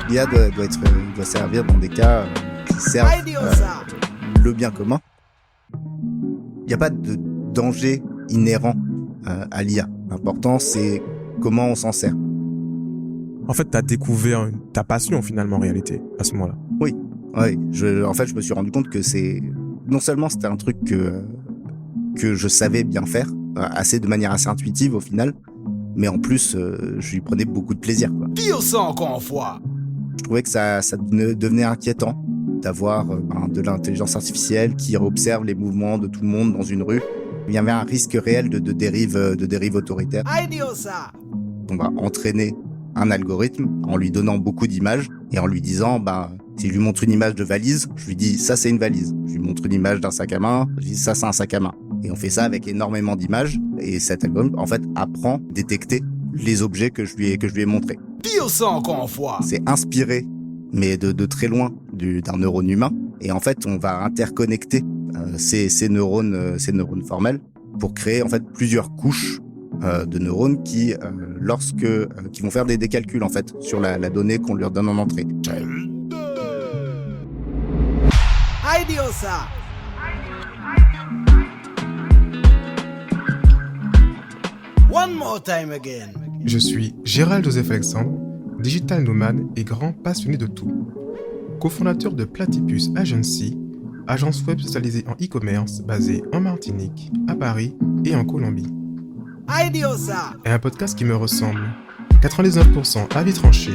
L'IA doit servir dans des cas qui servent le bien commun. Il n'y a pas de danger inhérent à l'IA. L'important, c'est comment on s'en sert. En fait, tu as découvert ta passion finalement en réalité à ce moment-là. Oui. En fait, je me suis rendu compte que non seulement c'était un truc que je savais bien faire, de manière assez intuitive au final, mais en plus, je lui prenais beaucoup de plaisir, quoi. Dis ça encore une fois. Je trouvais que ça devenait inquiétant d'avoir de l'intelligence artificielle qui observe les mouvements de tout le monde dans une rue. Il y avait un risque réel de dérive autoritaire. On va entraîner un algorithme en lui donnant beaucoup d'images et en lui disant, si je lui montre une image de valise, je lui dis ça c'est une valise. Je lui montre une image d'un sac à main, je dis ça c'est un sac à main. Et on fait ça avec énormément d'images et cet algorithme en fait apprend à détecter les objets que je lui ai montrés. Dis ça encore une fois. C'est inspiré, mais de très loin d'un neurone humain. Et en fait, on va interconnecter ces neurones formels pour créer en fait plusieurs couches de neurones qui vont faire des calculs en fait sur la donnée qu'on leur donne en entrée. Idiosa. One more time again. Je suis Gérald Joseph Alexandre, digital nomade et grand passionné de tout. Cofondateur de Platypus Agency, agence web spécialisée en e-commerce basée en Martinique, à Paris et en Colombie. Idiosa. Et un podcast qui me ressemble. 99% avis tranchés,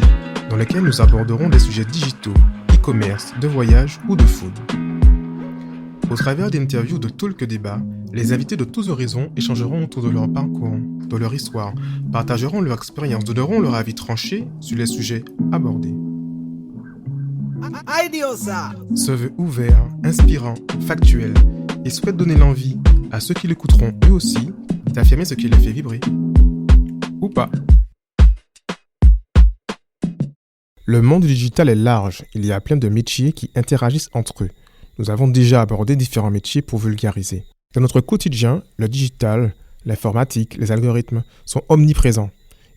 dans lequel nous aborderons des sujets digitaux, e-commerce, de voyage ou de food. Au travers d'interviews de talk débat, les invités de tous horizons échangeront autour de leur parcours, de leur histoire, partageront leur expérience, donneront leur avis tranché sur les sujets abordés. Idiosa. Se veut ouvert, inspirant, factuel et souhaite donner l'envie à ceux qui l'écouteront eux aussi d'affirmer ce qui les fait vibrer. Ou pas. Le monde digital est large, il y a plein de métiers qui interagissent entre eux. Nous avons déjà abordé différents métiers pour vulgariser. Dans notre quotidien, le digital, l'informatique, les algorithmes sont omniprésents.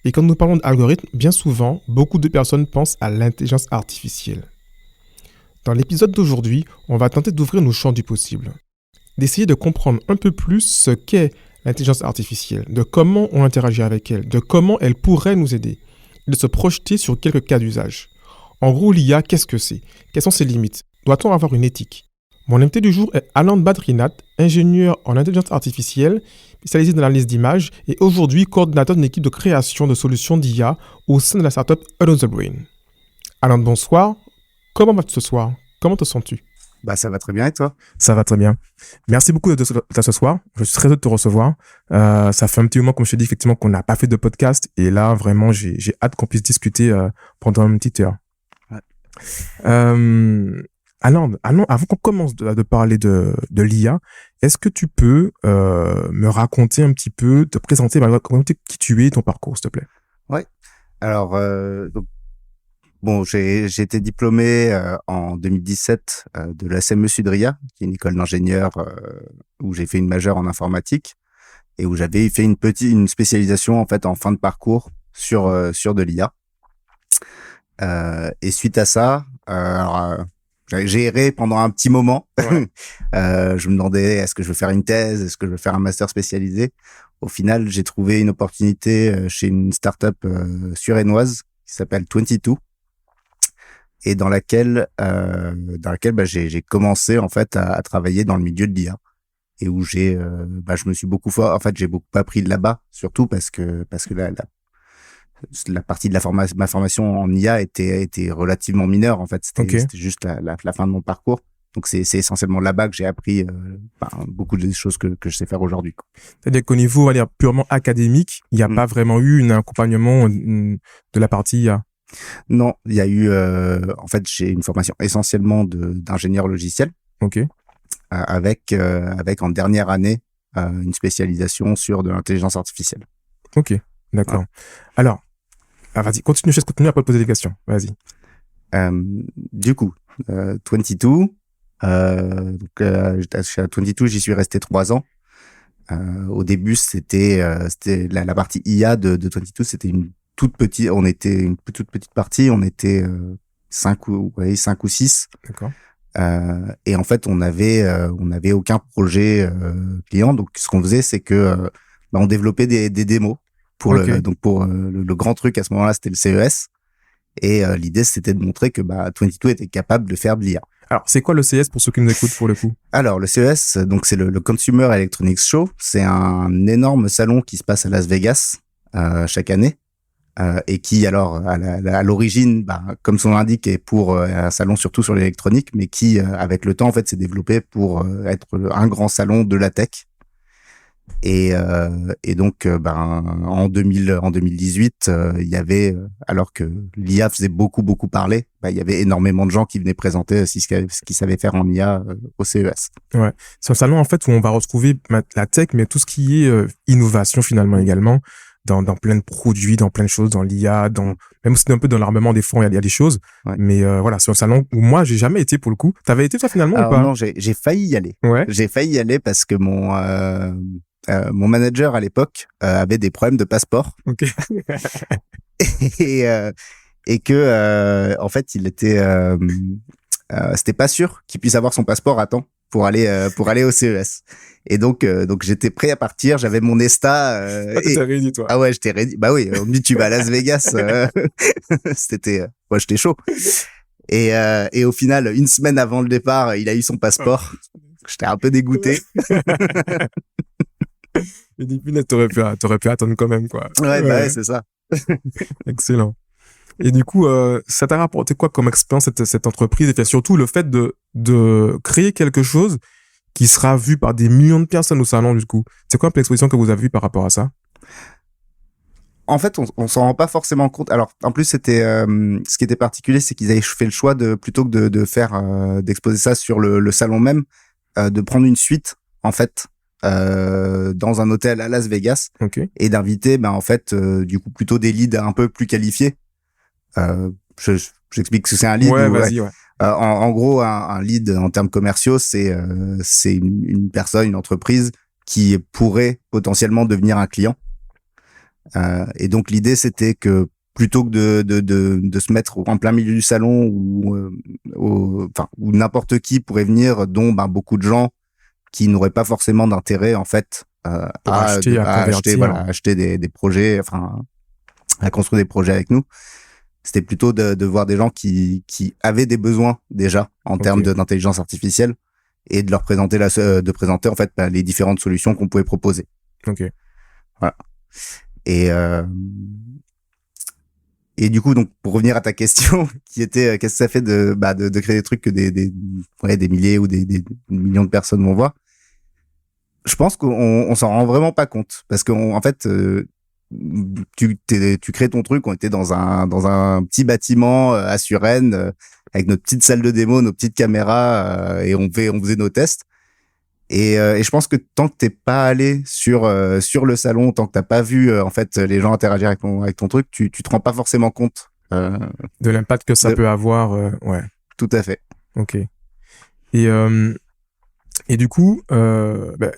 Et quand nous parlons d'algorithmes, bien souvent, beaucoup de personnes pensent à l'intelligence artificielle. Dans l'épisode d'aujourd'hui, on va tenter d'ouvrir nos champs du possible, d'essayer de comprendre un peu plus ce qu'est l'intelligence artificielle, de comment on interagit avec elle, de comment elle pourrait nous aider, et de se projeter sur quelques cas d'usage. En gros, l'IA, qu'est-ce que c'est? Quelles sont ses limites? Doit-on avoir une éthique? Mon invité du jour est Anand Badrinath, ingénieur en intelligence artificielle, spécialisé dans l'analyse d'images et aujourd'hui coordinateur d'une équipe de création de solutions d'IA au sein de la startup Another Brain. Anand, bonsoir. Comment vas-tu ce soir? Comment te sens-tu? Ça va très bien et toi? Ça va très bien. Merci beaucoup d'être là ce soir. Je suis très heureux de te recevoir. Ça fait un petit moment, comme je te dis, effectivement, qu'on n'a pas fait de podcast. Et là, vraiment, j'ai hâte qu'on puisse discuter pendant une petite heure. Ouais. Anand, avant qu'on commence de parler de l'IA, est-ce que tu peux me raconter un petit peu, te présenter, qui tu es, ton parcours, s'il te plaît? Ouais. Alors, j'ai été diplômé en 2017 de la SME Sudria, qui est une école d'ingénieurs où j'ai fait une majeure en informatique et où j'avais fait une spécialisation en fait en fin de parcours sur de l'IA. Et suite à ça, j'ai erré pendant un petit moment. Ouais. Je me demandais, est-ce que je veux faire une thèse? Est-ce que je veux faire un master spécialisé? Au final, j'ai trouvé une opportunité chez une start-up surénoise qui s'appelle 22 et dans laquelle j'ai commencé en fait à travailler dans le milieu de l'IA et où je me suis j'ai beaucoup appris de là-bas, surtout parce que la partie de ma formation en IA était relativement mineure en fait. C'était juste la fin de mon parcours. Donc c'est essentiellement là-bas que j'ai appris beaucoup des choses que je sais faire aujourd'hui. C'est-à-dire qu'au niveau, on va dire, purement académique, il n'y a pas vraiment eu un accompagnement de la partie IA. Non, il y a eu en fait j'ai une formation essentiellement d'ingénieur logiciel. OK. Avec en dernière année une spécialisation sur de l'intelligence artificielle. OK, d'accord. Ouais. Alors, vas-y, continue après de poser des questions. Vas-y. Du coup, 22, chez 22, j'y suis resté 3 ans. Au début, c'était la partie IA de 22, c'était une toute petite, on était une toute petite partie, on était 5 ou 6. D'accord. Et en fait, on avait aucun projet client. Donc, ce qu'on faisait, c'est que on développait des démos pour le grand truc à ce moment-là, c'était le CES. Et l'idée, c'était de montrer que 22 était capable de faire de l'IA. Alors, c'est quoi le CES pour ceux qui nous écoutent pour le coup? Alors, le CES, donc c'est le Consumer Electronics Show. C'est un énorme salon qui se passe à Las Vegas chaque année. Et qui, alors, à l'origine, comme son nom l'indique, est pour un salon surtout sur l'électronique, mais qui, avec le temps, en fait, s'est développé pour être un grand salon de la tech. Et donc, en 2018, il y avait, alors que l'IA faisait beaucoup parler, il y avait énormément de gens qui venaient présenter ce qu'ils savaient faire en IA au CES. Ouais, c'est un salon en fait où on va retrouver la tech, mais tout ce qui est innovation finalement également. Dans plein de produits, dans plein de choses, dans l'IA, même si c'est un peu dans l'armement des fonds, il y a des choses. Ouais. Mais voilà, c'est un salon où moi, j'ai jamais été pour le coup. T'avais été toi finalement ou pas? Non, j'ai failli y aller. Ouais. J'ai failli y aller parce que mon manager à l'époque avait des problèmes de passeport. Ok. et que en fait, il était c'était pas sûr qu'il puisse avoir son passeport à temps pour aller au CES. Et donc j'étais prêt à partir, j'avais mon Esta. T'étais ready, toi. Ah ouais, j'étais ready. Bah oui, on me dit tu vas à Las Vegas. C'était, moi j'étais chaud. Et au final, une semaine avant le départ, il a eu son passeport. J'étais un peu dégoûté. Et du coup, t'aurais pu attendre quand même, quoi. Ouais, c'est ça. Excellent. Et du coup, ça t'a rapporté quoi comme expérience cette entreprise, et puis surtout le fait de créer quelque chose qui sera vu par des millions de personnes au salon du coup. C'est quoi un peu l'exposition que vous avez vue par rapport à ça? En fait, on s'en rend pas forcément compte. Alors, en plus, c'était ce qui était particulier, c'est qu'ils avaient fait le choix de plutôt que de faire d'exposer ça sur le salon même, de prendre une suite en fait dans un hôtel à Las Vegas, okay. Et d'inviter en fait du coup plutôt des leads un peu plus qualifiés. J'explique ce que c'est un lead. Ouais, vas-y, ouais. En gros, un lead en termes commerciaux, c'est une personne, une entreprise qui pourrait potentiellement devenir un client. Et donc l'idée, c'était que plutôt que de se mettre en plein milieu du salon où n'importe qui pourrait venir, dont beaucoup de gens qui n'auraient pas forcément d'intérêt en fait à acheter des projets, à construire des projets avec nous. C'était plutôt de voir des gens qui avaient des besoins déjà en termes d'intelligence artificielle et de leur présenter présenter en fait les différentes solutions qu'on pouvait proposer. Ok. Voilà. Et du coup, donc pour revenir à ta question, qui était qu'est-ce que ça fait de créer des trucs que des milliers ou des millions de personnes vont voir. Je pense qu'on s'en rend vraiment pas compte parce qu'en fait tu crées ton truc. On était dans un petit bâtiment à Suresnes avec notre petite salle de démo, nos petites caméras et on faisait nos tests. Et je pense que tant que t'es pas allé sur le salon, tant que t'as pas vu en fait les gens interagir avec ton truc, tu te rends pas forcément compte de l'impact que ça peut avoir. Ouais. Tout à fait. Ok. Et du coup,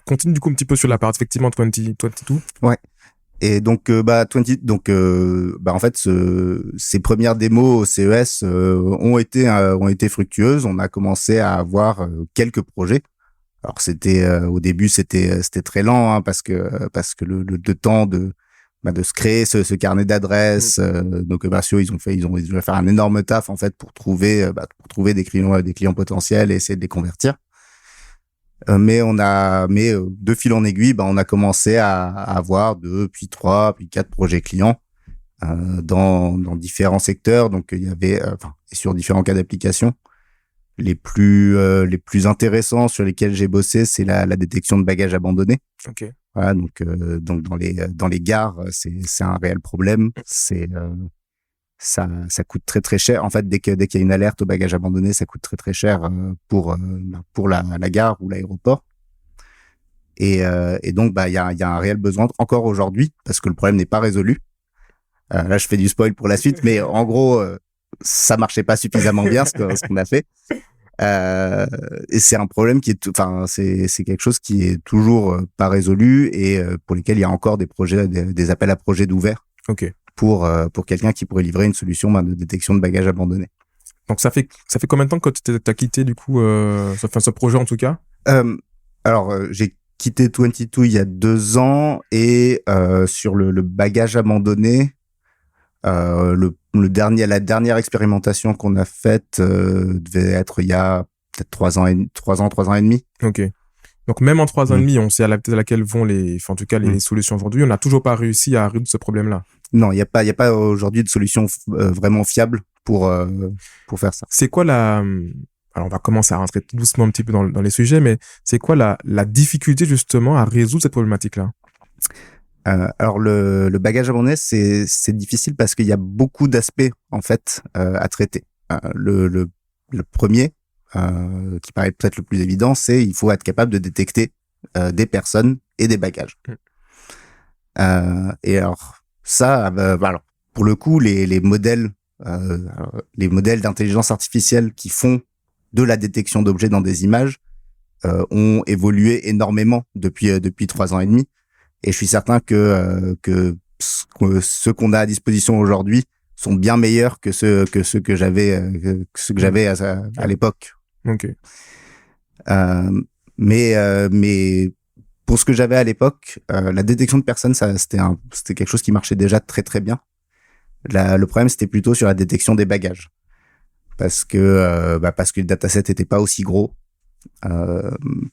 continue du coup un petit peu sur la partie effectivement 2022. Ouais. Et donc en fait ces premières démos au CES ont été fructueuses. On a commencé à avoir quelques projets. Alors c'était au début c'était très lent parce que le temps de se créer ce carnet d'adresses, nos commerciaux ils ont fait un énorme taf en fait pour trouver des clients potentiels et essayer de les convertir. Mais de fil en aiguille, on a commencé à avoir 2, puis 3, puis 4 projets clients dans différents secteurs. Donc il y avait et sur différents cas d'application. Les plus intéressants sur lesquels j'ai bossé, c'est la détection de bagages abandonnés. Ok. Voilà, donc dans les gares, c'est un réel problème. Ça coûte très très cher. En fait, dès qu'il y a une alerte au bagage abandonné, ça coûte très très cher pour la gare ou l'aéroport. Et donc il y a un réel besoin encore aujourd'hui parce que le problème n'est pas résolu. Là, je fais du spoil pour la suite, mais en gros, ça marchait pas suffisamment bien ce qu'on a fait. Et c'est un problème qui c'est quelque chose qui est toujours pas résolu et pour lesquels il y a encore des projets, des appels à projets d'ouverts. Ok. pour quelqu'un qui pourrait livrer une solution de détection de bagages abandonnés. Donc ça fait combien de temps que t'as quitté du coup ce projet en tout cas? J'ai quitté 22 il y a 2 ans et sur le bagage abandonné, la dernière expérimentation qu'on a faite devait être il y a peut-être 3 ans et demi. Ok. Donc même en 3 ans et demi, on sait à laquelle vont les solutions aujourd'hui. On n'a toujours pas réussi à résoudre ce problème-là. Non, il y a pas aujourd'hui de solution vraiment fiable pour faire ça. C'est quoi alors on va commencer à rentrer tout doucement un petit peu dans les sujets, mais c'est quoi la difficulté justement à résoudre cette problématique-là? Alors le bagage abandonné, c'est difficile parce qu'il y a beaucoup d'aspects en fait à traiter. Le premier, qui paraît peut-être le plus évident, c'est il faut être capable de détecter des personnes et des bagages. Et alors ça, alors pour le coup, les modèles d'intelligence artificielle qui font de la détection d'objets dans des images ont évolué énormément depuis 3 ans et demi. Et je suis certain que ceux qu'on a à disposition aujourd'hui sont bien meilleurs que ceux que j'avais à l'époque. Ok. Mais pour ce que j'avais à l'époque, la détection de personnes, c'était quelque chose qui marchait déjà très très bien. Le problème, c'était plutôt sur la détection des bagages, parce que le dataset était pas aussi gros,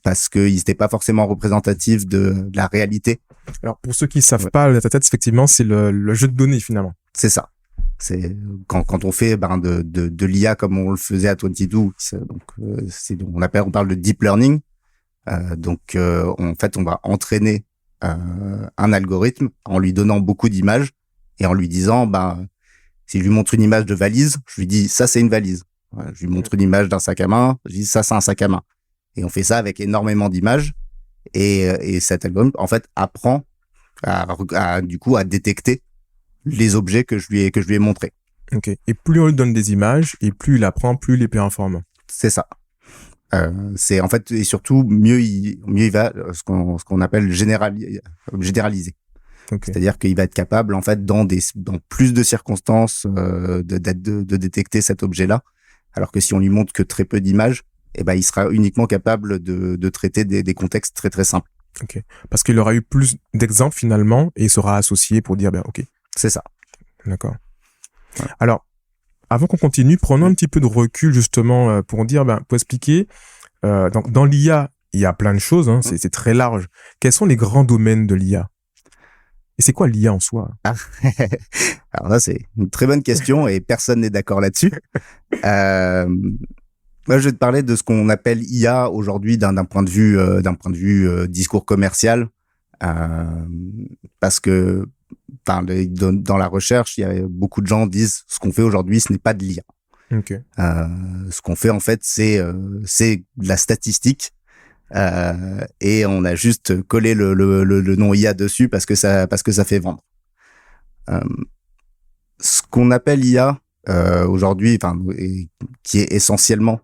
parce qu'ils n'étaient pas forcément représentatifs de la réalité. Alors pour ceux qui savent pas, le dataset effectivement, c'est le jeu de données finalement. C'est ça. C'est quand on fait de l'IA comme on le faisait à 22, on parle de deep learning. En fait, on va entraîner un algorithme en lui donnant beaucoup d'images et en lui disant, si je lui montre une image de valise, je lui dis ça c'est une valise. Je lui montre une image d'un sac à main, je dis ça c'est un sac à main. Et on fait ça avec énormément d'images et cet algorithme en fait apprend à détecter les objets que je lui ai montrés. Ok. Et plus on lui donne des images et plus il apprend, plus il est performant. C'est ça. C'est en fait, et surtout mieux il va ce qu'on appelle généraliser. Okay. C'est-à-dire qu'il va être capable en fait dans plus de circonstances de détecter cet objet-là, alors que si on lui montre que très peu d'images, il sera uniquement capable de traiter des contextes très très simples. Ok. Parce qu'il aura eu plus d'exemples finalement et il sera associé pour dire ok. C'est ça. D'accord. Ouais. Alors, avant qu'on continue, prenons un petit peu de recul justement pour expliquer. Dans l'IA, il y a plein de choses, hein, c'est très large. Quels sont les grands domaines de l'IA? Et c'est quoi l'IA en soi? Alors là, c'est une très bonne question et personne n'est d'accord là-dessus. Moi, je vais te parler de ce qu'on appelle IA aujourd'hui d'un point de vue discours commercial, parce que dans la recherche, il y a beaucoup de gens disent ce qu'on fait aujourd'hui, ce n'est pas de l'IA. Okay. Ce qu'on fait en fait, c'est de la statistique. Et on a juste collé le nom IA dessus parce que ça fait vendre. Ce qu'on appelle IA aujourd'hui, qui est essentiellement,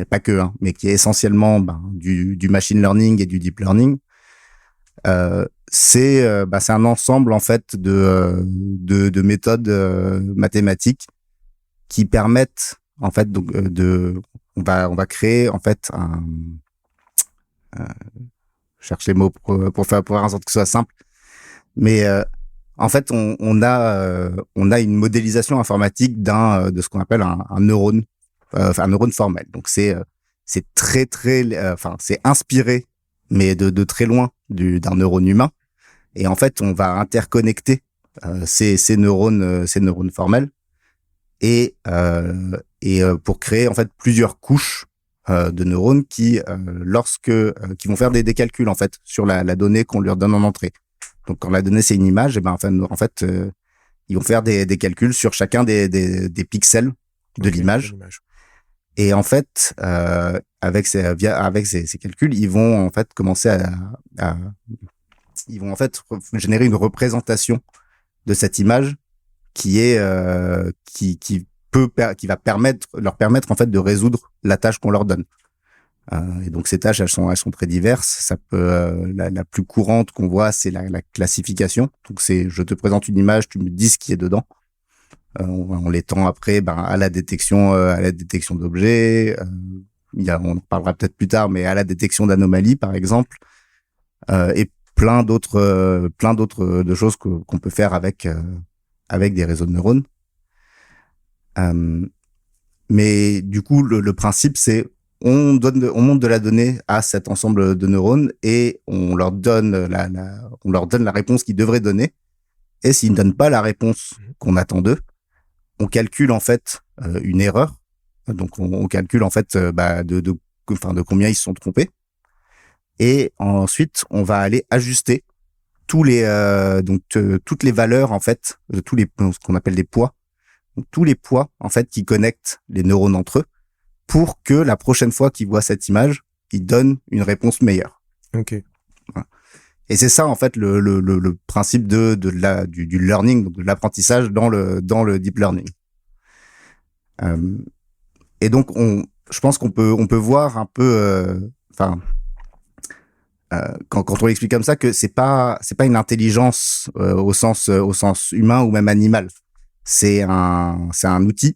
pas que, mais qui est essentiellement du machine learning et du deep learning, c'est un ensemble en fait de méthodes mathématiques qui permettent en fait on va créer en fait je cherche les mots pour faire en sorte que ce soit simple, mais en fait on a une modélisation informatique de ce qu'on appelle un neurone, un neurone formel. Donc c'est très c'est inspiré mais de très loin d'un neurone humain, et en fait on va interconnecter ces neurones formels et pour créer en fait plusieurs couches de neurones qui vont faire des calculs en fait sur la donnée qu'on leur donne en entrée. Donc quand la donnée c'est une image, ils vont faire des calculs sur chacun des pixels de l'image. Et en fait avec ces calculs, ils vont en fait commencer ils vont en fait générer une représentation de cette image qui va leur permettre en fait de résoudre la tâche qu'on leur donne. Et donc ces tâches, elles sont très diverses. Ça peut la plus courante qu'on voit, c'est la classification. Donc c'est je te présente une image, tu me dis ce qui est dedans. On l'étend après à la détection d'objets. On en parlera peut-être plus tard, mais à la détection d'anomalies par exemple, et plein d'autres de choses qu'on peut faire avec des réseaux de neurones. Mais du coup le principe c'est on monte de la donnée à cet ensemble de neurones et on leur donne la réponse qu'ils devraient donner. Et s'ils ne donnent pas la réponse qu'on attend d'eux, on calcule en fait une erreur. Donc on calcule en fait de combien ils se sont trompés. Et ensuite on va aller ajuster toutes les valeurs en fait, ce qu'on appelle des poids. Donc, tous les poids en fait qui connectent les neurones entre eux, pour que la prochaine fois qu'ils voient cette image, ils donnent une réponse meilleure. Ok. Voilà. Et c'est ça en fait le principe du learning, donc de l'apprentissage dans le deep learning. Et donc je pense qu'on peut voir un peu, quand on l'explique comme ça, que c'est pas une intelligence au sens humain ou même animal. C'est un outil.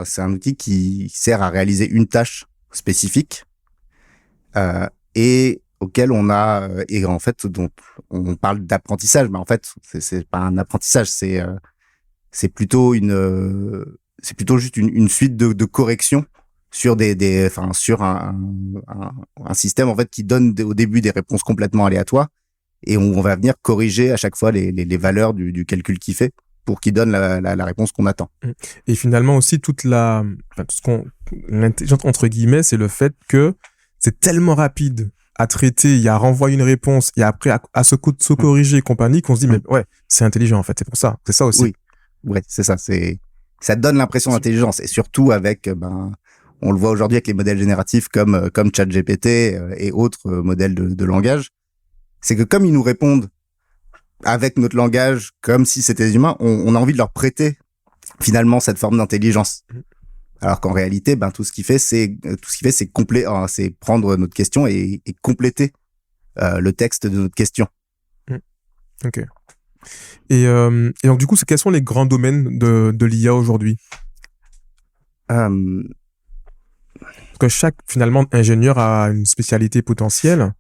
C'est un outil qui sert à réaliser une tâche spécifique et auquel et en fait dont on parle d'apprentissage, mais en fait c'est pas un apprentissage, c'est plutôt juste une suite de corrections sur sur un système en fait qui donne au début des réponses complètement aléatoires et on va venir corriger à chaque fois les valeurs du calcul qu'il fait pour qu'il donne la réponse qu'on attend. Et finalement aussi tout ce l'intelligence entre guillemets, c'est le fait que c'est tellement rapide à traiter, il y a renvoyer une réponse et après à se corriger et compagnie qu'on se dit mais ouais, c'est intelligent en fait, c'est pour ça aussi. Oui. Ouais, c'est ça, ça donne l'impression d'intelligence et surtout avec on le voit aujourd'hui avec les modèles génératifs comme ChatGPT et autres modèles de langage, c'est que comme ils nous répondent avec notre langage, comme si c'était des humains, on a envie de leur prêter finalement cette forme d'intelligence. Alors qu'en réalité, tout ce qu'il fait, c'est prendre notre question et compléter le texte de notre question. Ok. Et donc du coup, quels sont les grands domaines de l'IA aujourd'hui? Parce que chaque finalement ingénieur a une spécialité potentielle.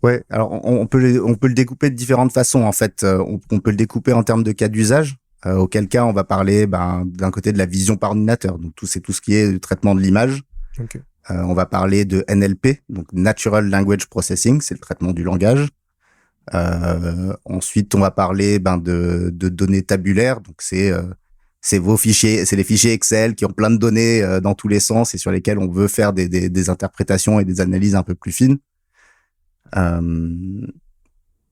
Ouais, alors on peut le découper de différentes façons en fait. On peut le découper en termes de cas d'usage, auquel cas on va parler d'un côté de la vision par ordinateur, donc c'est tout ce qui est le traitement de l'image. Okay. On va parler de NLP, donc Natural Language Processing, c'est le traitement du langage. Ensuite on va parler de données tabulaires, donc c'est vos fichiers, c'est les fichiers Excel qui ont plein de données dans tous les sens et sur lesquels on veut faire des interprétations et des analyses un peu plus fines.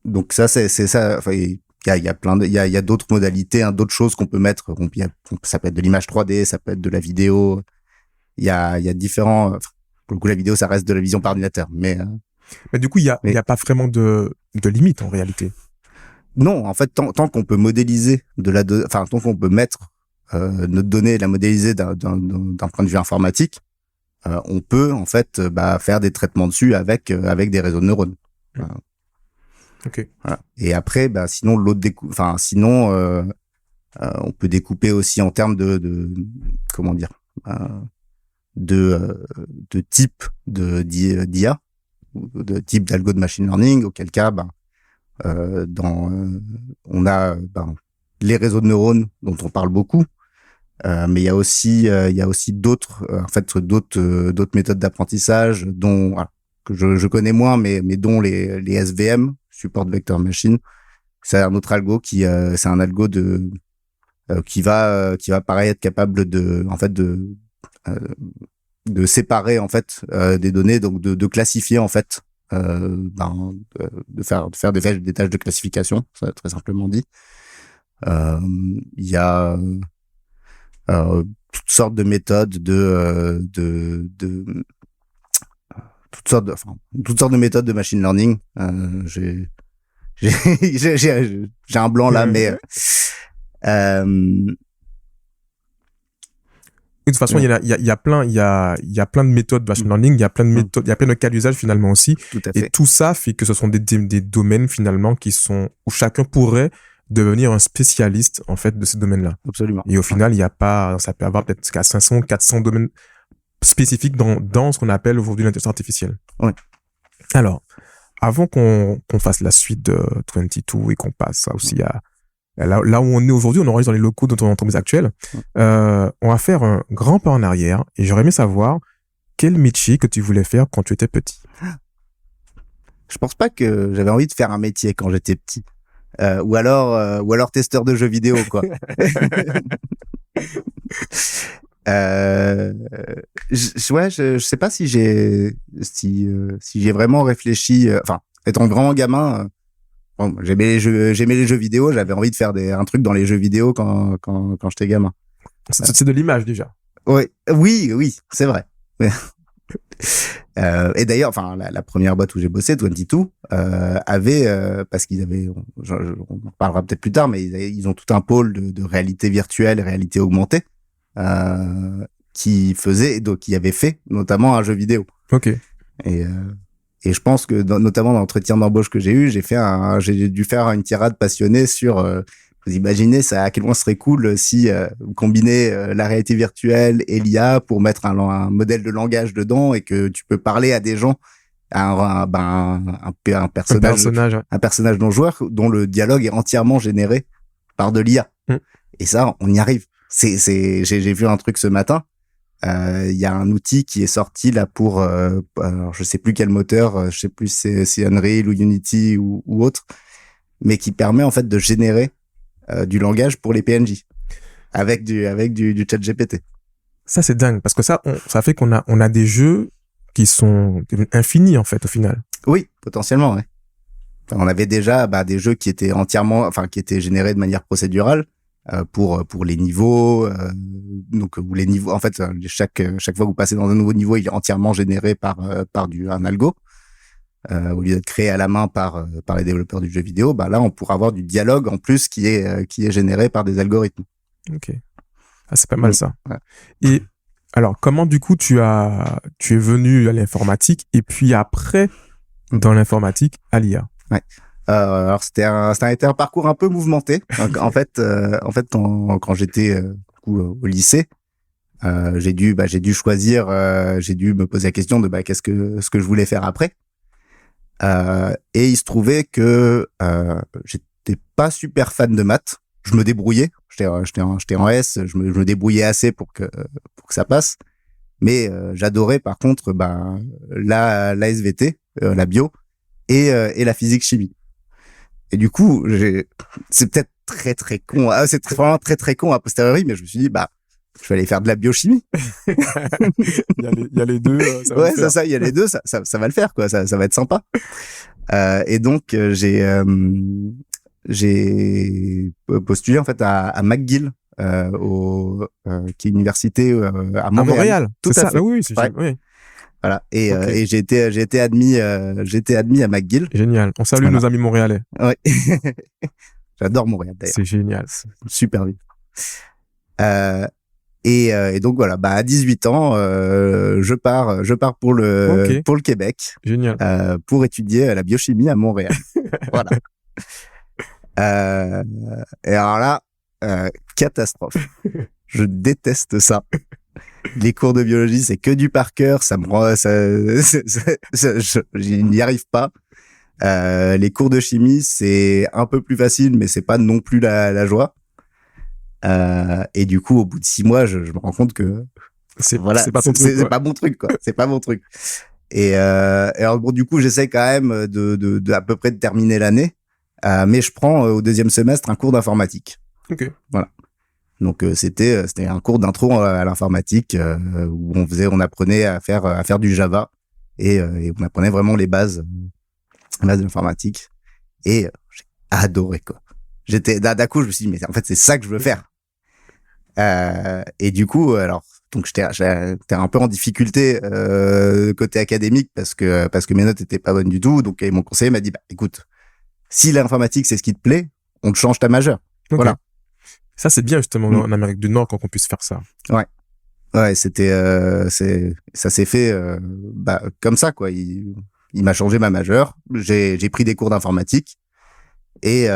Donc ça c'est ça. Enfin, il y a d'autres modalités, d'autres choses qu'on peut mettre. Ça peut être de l'image 3D, ça peut être de la vidéo. Il y a différents. Pour le coup, la vidéo, ça reste de la vision par ordinateur, mais du coup, il y a pas vraiment de limite en réalité. Non, en fait, tant qu'on peut modéliser tant qu'on peut mettre notre donnée et la modéliser d'un point de vue informatique, on peut en fait faire des traitements dessus avec des réseaux de neurones. Ok. Voilà. Et après, sinon on peut découper aussi en termes de type d'IA ou de type d'algo de machine learning, auquel cas on a les réseaux de neurones dont on parle beaucoup. Mais il y a aussi d'autres méthodes d'apprentissage que je connais moins, mais dont les SVM, Support Vector Machine. C'est un autre algo c'est un algo qui va pareil être capable de séparer en fait des données, donc de classifier en fait de faire des tâches de classification, ça, très simplement dit. Il y a toutes sortes de méthodes toutes sortes de méthodes de machine learning. J'ai un blanc là, mais toute façon, il y a plein de méthodes de machine learning, il y a plein de méthodes, il y a plein de cas d'usage finalement aussi. Tout à fait. Et tout ça fait que ce sont des domaines finalement où chacun pourrait devenir un spécialiste, en fait, de ces domaines-là. Absolument. Et au final, ça peut avoir peut-être jusqu'à 500, 400 domaines spécifiques dans ce qu'on appelle aujourd'hui l'intelligence artificielle. Ouais. Alors, avant qu'on fasse la suite de 22 et qu'on passe aussi à là où on est aujourd'hui, on enregistre dans les locaux de ton entreprise actuelle. On va faire un grand pas en arrière et j'aurais aimé savoir quel métier que tu voulais faire quand tu étais petit. Je pense pas que j'avais envie de faire un métier quand j'étais petit. Ou alors testeur de jeux vidéo, quoi. Je sais pas si j'ai vraiment réfléchi. Enfin, étant vraiment gamin, bon, j'aimais les jeux vidéo. J'avais envie de faire un truc dans les jeux vidéo quand j'étais gamin. C'est de l'image déjà. Oui, c'est vrai. Et d'ailleurs, enfin, la première boîte où j'ai bossé, 22, avait, parce qu'ils avaient, on en parlera peut-être plus tard, mais ils ont tout un pôle de réalité virtuelle et réalité augmentée, qui avait fait notamment un jeu vidéo. Ok. Et je pense que notamment dans l'entretien d'embauche que j'ai eu, j'ai dû faire une tirade passionnée sur, vous imaginez ça, à quel point ce serait cool si vous combinez la réalité virtuelle et l'IA pour mettre un modèle de langage dedans et que tu peux parler à des gens, un personnage non joueur dont le dialogue est entièrement généré par de l'IA. Et ça, on y arrive. J'ai vu un truc ce matin. Il y a un outil qui est sorti là pour, alors je sais plus quel moteur, je sais plus si c'est Unreal ou Unity ou autre, mais qui permet en fait de générer du langage pour les PNJ avec du chat GPT. Ça c'est dingue parce que ça fait qu'on a des jeux qui sont infinis en fait au final. Oui, potentiellement, ouais. Enfin, on avait déjà des jeux qui étaient qui étaient générés de manière procédurale pour les niveaux, donc où les niveaux en fait chaque fois que vous passez dans un nouveau niveau, il est entièrement généré par un algo. Au lieu d'être créé à la main par les développeurs du jeu vidéo, là on pourra avoir du dialogue en plus qui est généré par des algorithmes. Ok, c'est pas mal ça. Ouais. Et alors comment du coup tu es venu à l'informatique et puis après dans l'informatique à l'IA? Ouais. Alors ça a été un parcours un peu mouvementé. En fait quand j'étais au lycée, j'ai dû choisir, j'ai dû me poser la question de ce que je voulais faire après. Et il se trouvait que j'étais pas super fan de maths. Je me débrouillais. J'étais en S. Je me débrouillais assez pour que ça passe. Mais j'adorais par contre la SVT, la bio et la physique chimie. Et du coup, c'est peut-être très très con. C'est vraiment très très con a posteriori, mais je me suis dit je vais aller faire de la biochimie. il y a les deux. Il y a les deux, ça va le faire, quoi. Ça va être sympa. Et donc, j'ai postulé, en fait, à McGill, qui est une université à Montréal. À Montréal. Tout à fait. Oui, c'est ouais. oui. Voilà. Et j'ai été admis à McGill. Génial. On salue nos amis montréalais. Ouais. J'adore Montréal, d'ailleurs. C'est génial. Super ville. Et donc voilà, à 18 ans, je pars pour le Québec. Génial. Pour étudier la biochimie à Montréal. Voilà. Et alors là, catastrophe. Je déteste ça. Les cours de biologie, c'est que du par cœur, ça me rend, je n'y arrive pas. Les cours de chimie, c'est un peu plus facile, mais c'est pas non plus la joie. Et du coup, au bout de 6 mois, je me rends compte que c'est pas mon truc, quoi. C'est pas mon truc. Et alors bon, du coup, j'essaie quand même de à peu près de terminer l'année, mais je prends au 2e semestre un cours d'informatique. Ok. Voilà. Donc c'était un cours d'intro à l'informatique où on apprenait à faire du Java et on apprenait vraiment les bases de l'informatique et j'ai adoré, quoi. D'un coup je me suis dit mais en fait c'est ça que je veux faire. Et du coup alors donc j'étais un peu en difficulté côté académique parce que mes notes étaient pas bonnes du tout, donc mon conseiller m'a dit écoute, si l'informatique c'est ce qui te plaît, on te change ta majeure. Okay. Voilà. Ça, c'est bien, justement, en Amérique du Nord, quand on puisse faire ça. Ouais. Ouais, ça s'est fait comme ça quoi. Il m'a changé ma majeure. J'ai pris des cours d'informatique et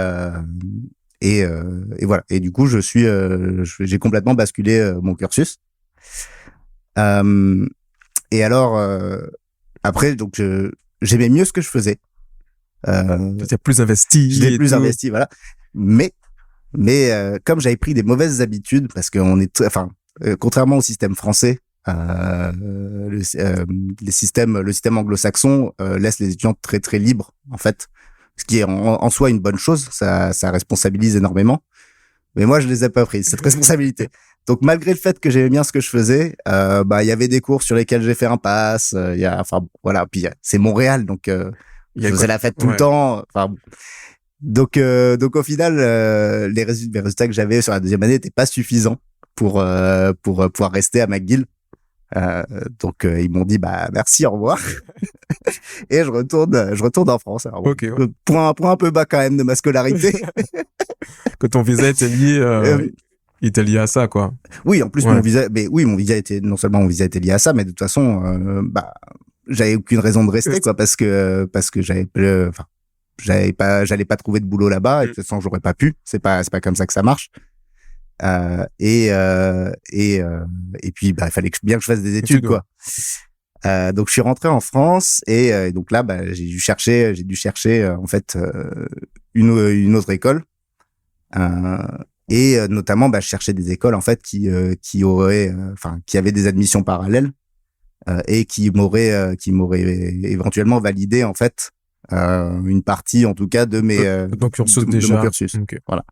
voilà. Et du coup, j'ai complètement basculé mon cursus. Et alors après, donc j'aimais mieux ce que je faisais. T'es plus investi. J'étais plus investi, voilà. Mais comme j'avais pris des mauvaises habitudes, parce qu'on est, contrairement au système français, le système anglo-saxon laisse les étudiants très très libres en fait, ce qui est en soi une bonne chose. Ça responsabilise énormément. Mais moi, je les ai pas pris cette responsabilité. Donc malgré le fait que j'aimais bien ce que je faisais, il y avait des cours sur lesquels j'ai fait impasse. Voilà. Puis c'est Montréal, donc je faisais la fête tout le temps. Donc au final, les résultats que j'avais sur la deuxième année n'étaient pas suffisants pour pouvoir rester à McGill. Donc ils m'ont dit merci, au revoir. Et je retourne en France. Alors, point un peu bas quand même de ma scolarité. Que ton visa était lié, il était lié à ça quoi. Oui, en plus mon visa était, non seulement mon visa était lié à ça, mais de toute façon j'avais aucune raison de rester quoi, parce que j'allais pas trouver de boulot là-bas, et de toute façon j'aurais pas pu. C'est pas comme ça que ça marche. Et puis il fallait bien que je fasse des études quoi. Donc je suis rentré en France et donc là j'ai dû chercher en fait une autre école, et notamment je cherchais des écoles en fait qui avaient des admissions parallèles et qui m'auraient éventuellement validé en fait une partie en tout cas de mon cursus. Okay. Voilà.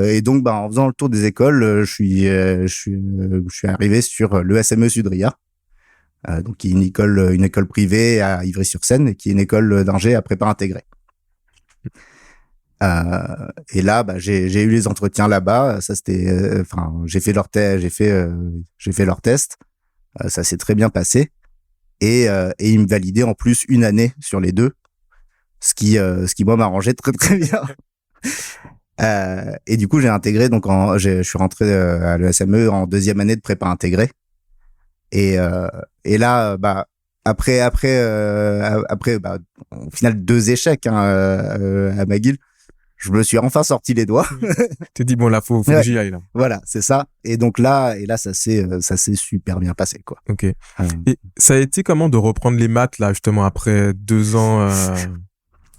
Et donc en faisant le tour des écoles, je suis arrivé sur l'ESME Sudria, donc qui est une école privée à Ivry-sur-Seine, et qui est une école d'ingé à prépa intégrée. Et là j'ai eu les entretiens là-bas. Ça c'était j'ai fait leur test. Ça s'est très bien passé, et ils me validaient en plus une année sur les deux, ce qui moi m'arrangeait très très bien. Et du coup j'ai intégré, donc je suis rentré à l'ESME en deuxième année de prépa intégrée, et là après au final 2 échecs à McGill, je me suis enfin sorti les doigts. Tu dis là faut que j'y aille là. Voilà, c'est ça. Et donc là ça s'est super bien passé quoi. OK. Et ça a été comment de reprendre les maths là justement après 2 ans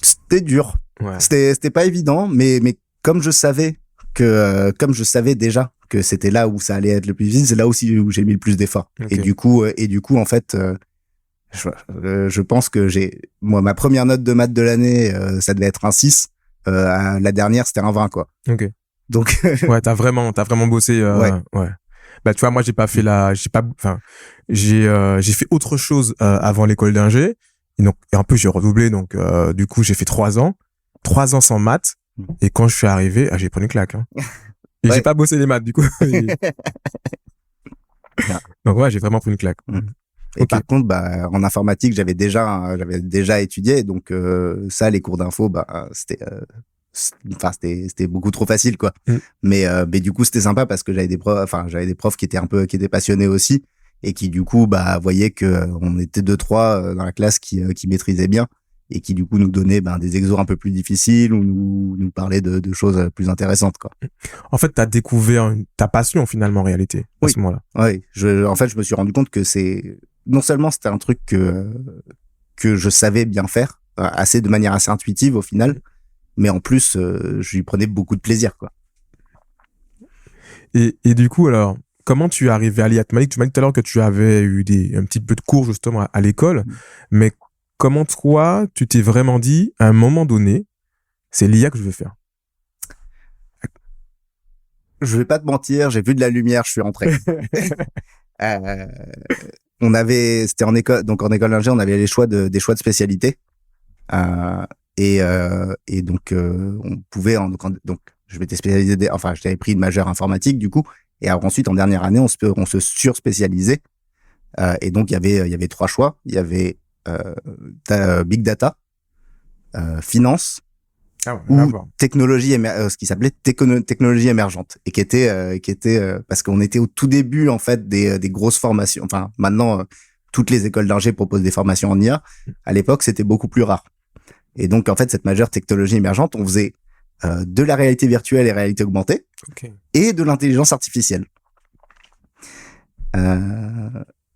C'était dur. Ouais. C'était pas évident, mais comme je savais déjà que c'était là où ça allait être le plus difficile, c'est là aussi où j'ai mis le plus d'efforts. Okay. Et du coup en fait je pense que ma première note de maths de l'année, ça devait être un 6. La dernière c'était un 20 quoi. OK. Donc ouais, t'as vraiment bossé. Ouais. Tu vois, moi j'ai fait autre chose avant l'école d'ingé, et en plus j'ai redoublé, donc du coup j'ai fait 3 ans sans maths, et quand je suis arrivé, j'ai pris une claque. Hein. Et j'ai pas bossé les maths du coup. Donc ouais, j'ai vraiment pris une claque. Et par contre, en informatique, j'avais déjà étudié, donc ça, les cours d'info, c'était beaucoup trop facile quoi. Mais du coup, c'était sympa parce que j'avais des profs qui étaient passionnés aussi, et qui du coup voyaient que on était 2-3 dans la classe qui maîtrisaient bien, et qui du coup nous donnaient des exos un peu plus difficiles, ou nous parlaient de choses plus intéressantes quoi. En fait, t'as découvert ta passion finalement en réalité à ce moment-là. Oui, je me suis rendu compte que non seulement c'était un truc que je savais bien faire, de manière assez intuitive au final, mais en plus je lui prenais beaucoup de plaisir quoi. Et du coup alors, comment tu es arrivé à l'IA? Tu m'as dit tout à l'heure que tu avais eu un petit peu de cours justement à l'école, mais comment toi tu t'es vraiment dit à un moment donné, c'est l'IA que je veux faire? Je vais pas te mentir, j'ai vu de la lumière, je suis rentré. C'était en école, donc en école d'ingé, on avait des choix de spécialité, et donc on pouvait donc je m'étais spécialisé, j'avais pris une majeure informatique du coup, et alors ensuite en dernière année on se surspécialisait, et donc il y avait 3 choix. Il y avait Big Data, finance Ah ouais, ou d'accord. ce qui s'appelait technologie émergente, et qui était parce qu'on était au tout début en fait des grosses formations. Enfin, maintenant toutes les écoles d'ingé proposent des formations en IA. À l'époque, c'était beaucoup plus rare. Et donc en fait, cette majeure technologie émergente, on faisait de la réalité virtuelle et réalité augmentée Ok. et de l'intelligence artificielle.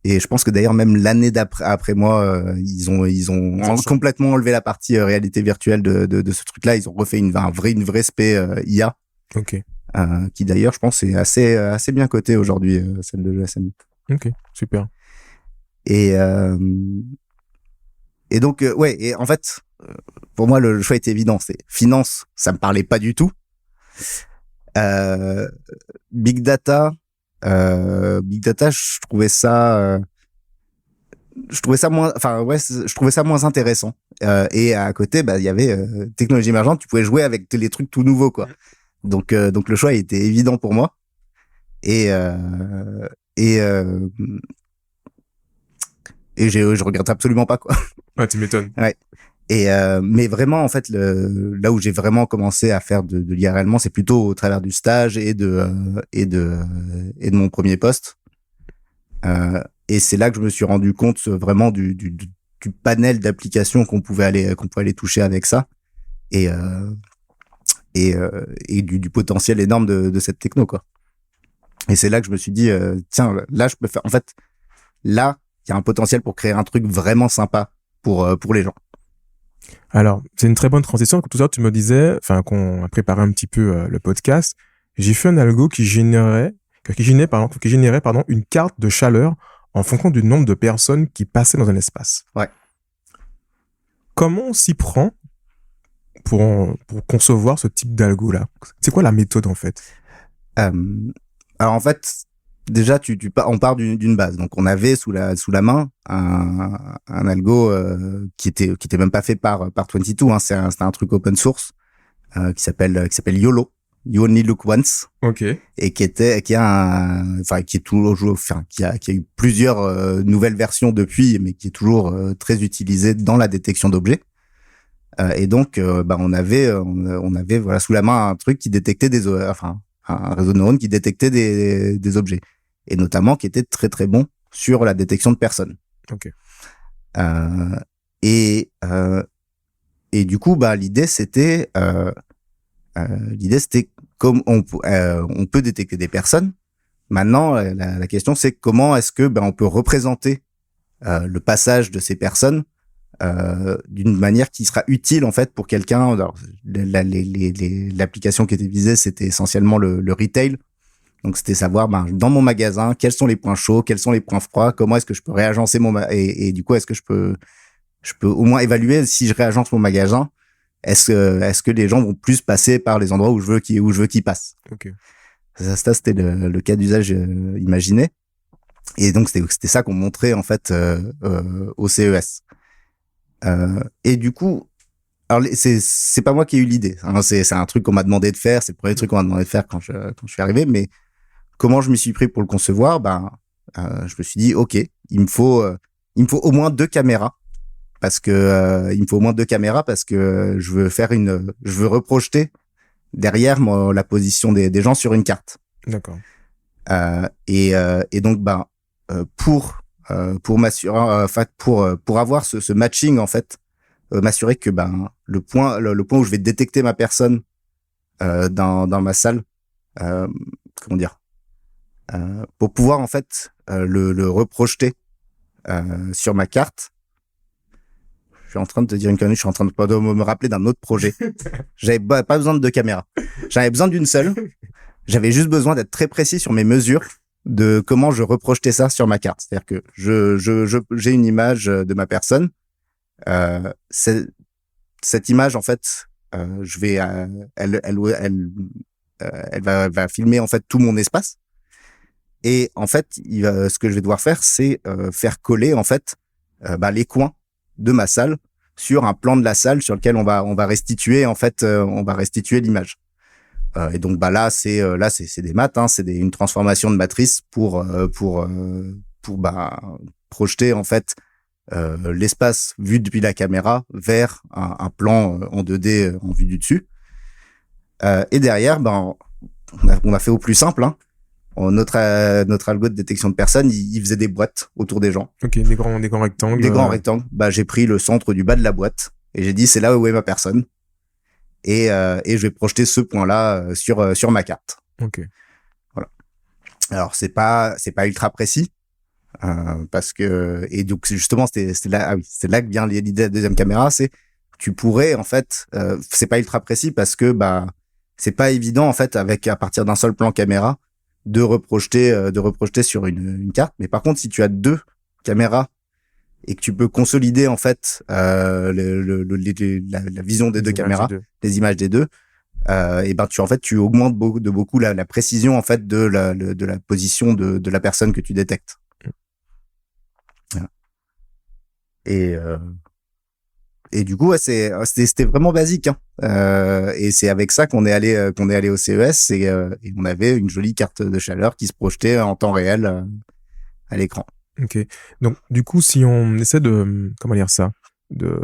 Et je pense que d'ailleurs même l'année après moi, ils ont complètement enlevé la partie réalité virtuelle de ce truc-là. Ils ont refait une vraie spé IA, Ok. qui d'ailleurs je pense est assez bien cotée aujourd'hui, celle de l'ESM. Ok. Super. Et donc ouais, et en fait pour moi le choix était évident, c'est finance, ça me parlait pas du tout. Big data, je trouvais ça moins, enfin ouais, je trouvais ça moins intéressant. Et à côté, bah il y avait technologie émergente, tu pouvais jouer avec les trucs tout nouveaux quoi. Donc le choix était évident pour moi. Et et euh, et je regrette absolument pas quoi. Ouais, tu m'étonnes. Ouais. Et mais vraiment en fait là où j'ai vraiment commencé à faire de l'IA réellement, c'est plutôt au travers du stage et de mon premier poste. Et c'est là que je me suis rendu compte vraiment du panel d'applications qu'on pouvait aller toucher avec ça, et du potentiel énorme de cette techno quoi. Et c'est là que je me suis dit tiens, là je peux faire, en fait là il y a un potentiel pour créer un truc vraiment sympa pour les gens. Alors, c'est une très bonne transition. Tout à l'heure, tu me disais, enfin, qu'on a préparé un petit peu le podcast. J'ai fait un algo qui générait une carte de chaleur en fonction du nombre de personnes qui passaient dans un espace. Ouais. Comment on s'y prend pour concevoir ce type d'algo-là? C'est quoi la méthode, en fait? Alors en fait, déjà on part d'une base. Donc on avait sous la main un algo qui était même pas fait par 22, hein. C'est un truc open source qui s'appelle YOLO, You Only Look Once, Ok. et qui est toujours, enfin qui a eu plusieurs nouvelles versions depuis, mais qui est toujours très utilisé dans la détection d'objets. Et donc on avait voilà sous la main un truc qui détectait un réseau de neurones qui détectait des objets, et notamment qui était très très bon sur la détection de personnes. Ok. Et du coup l'idée c'était comme on peut détecter des personnes. Maintenant la question c'est comment est-ce que on peut représenter le passage de ces personnes d'une manière qui sera utile en fait pour quelqu'un. Alors, l'application qui était visée, c'était essentiellement le retail. Donc c'était savoir dans mon magasin quels sont les points chauds, quels sont les points froids, comment est-ce que je peux réagencer et du coup est-ce que je peux au moins évaluer si je réagence mon magasin, est-ce que les gens vont plus passer par les endroits où je veux qu'ils passent. Ok. Ça c'était le cas d'usage imaginé. Et donc c'était ça qu'on montrait en fait au CES. Et du coup, alors c'est pas moi qui ai eu l'idée, hein, c'est un truc qu'on m'a demandé de faire, c'est le premier truc qu'on m'a demandé de faire quand je suis arrivé. Mais comment je m'y suis pris pour le concevoir? Je me suis dit ok, il me faut au moins 2 caméras, parce que je veux reprojeter derrière la position des gens sur une carte. D'accord. Et donc pour m'assurer, pour avoir ce matching en fait, m'assurer que le point où je vais détecter ma personne dans ma salle, comment dire, pour pouvoir en fait le reprojeter sur ma carte. Je suis en train de te dire une connerie, je suis en train de me rappeler d'un autre projet. J'avais pas besoin de 2 caméras, j'avais besoin d'une seule. J'avais juste besoin d'être très précis sur mes mesures de comment je reprojetais ça sur ma carte. C'est-à-dire que j'ai une image de ma personne. Cette image, en fait, elle va filmer en fait tout mon espace. Et en fait, ce que je vais devoir faire, c'est faire coller en fait les coins de ma salle sur un plan de la salle sur lequel on va restituer en fait l'image. Et donc là c'est des maths, hein, c'est une transformation de matrice pour projeter en fait l'espace vu depuis la caméra vers un plan en 2D en vue du dessus. Et derrière, on a fait au plus simple. Hein. Notre algo de détection de personnes, il faisait des boîtes autour des gens. Ok, des grands rectangles. Des grands rectangles. J'ai pris le centre du bas de la boîte et j'ai dit c'est là où est ma personne. Et je vais projeter ce point-là sur ma carte. Ok. Voilà. Alors c'est pas ultra précis parce que et donc justement c'est là que vient l'idée de la deuxième caméra, c'est tu pourrais en fait c'est pas ultra précis parce que c'est pas évident en fait à partir d'un seul plan caméra de reprojeter sur une carte. Mais par contre si tu as deux caméras et que tu peux consolider en fait la vision des deux caméras, les images des deux, et tu augmentes beaucoup la précision en fait de la position de la personne que tu détectes. Voilà. Et du coup c'était vraiment basique, hein. Et c'est avec ça qu'on est allé au CES et on avait une jolie carte de chaleur qui se projetait en temps réel à l'écran. Ok. Donc, du coup, si on essaie de, comment dire ça, de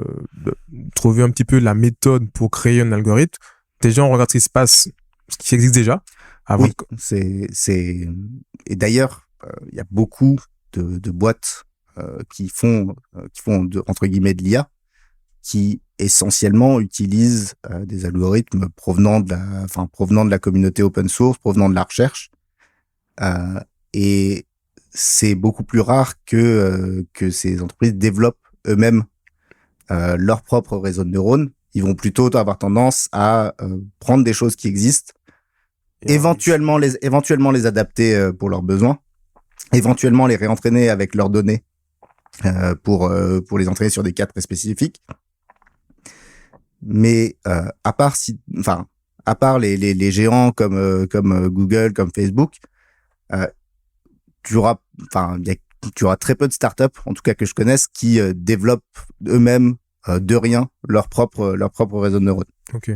trouver un petit peu la méthode pour créer un algorithme, déjà, on regarde ce qui se passe, ce qui existe déjà. Avant oui, et d'ailleurs, il y a beaucoup de boîtes qui font entre guillemets de l'IA, qui essentiellement utilisent des algorithmes provenant de la communauté open source, provenant de la recherche, et c'est beaucoup plus rare que ces entreprises développent eux-mêmes leur propre réseau de neurones. Ils vont plutôt avoir tendance à prendre des choses qui existent, éventuellement les adapter pour leurs besoins, éventuellement les réentraîner avec leurs données pour les entraîner sur des cas très spécifiques. Mais à part les géants comme Google, comme Facebook, tu auras très peu de startups, en tout cas que je connaisse, qui développent eux-mêmes de rien leur propre réseau de neurones. Ok.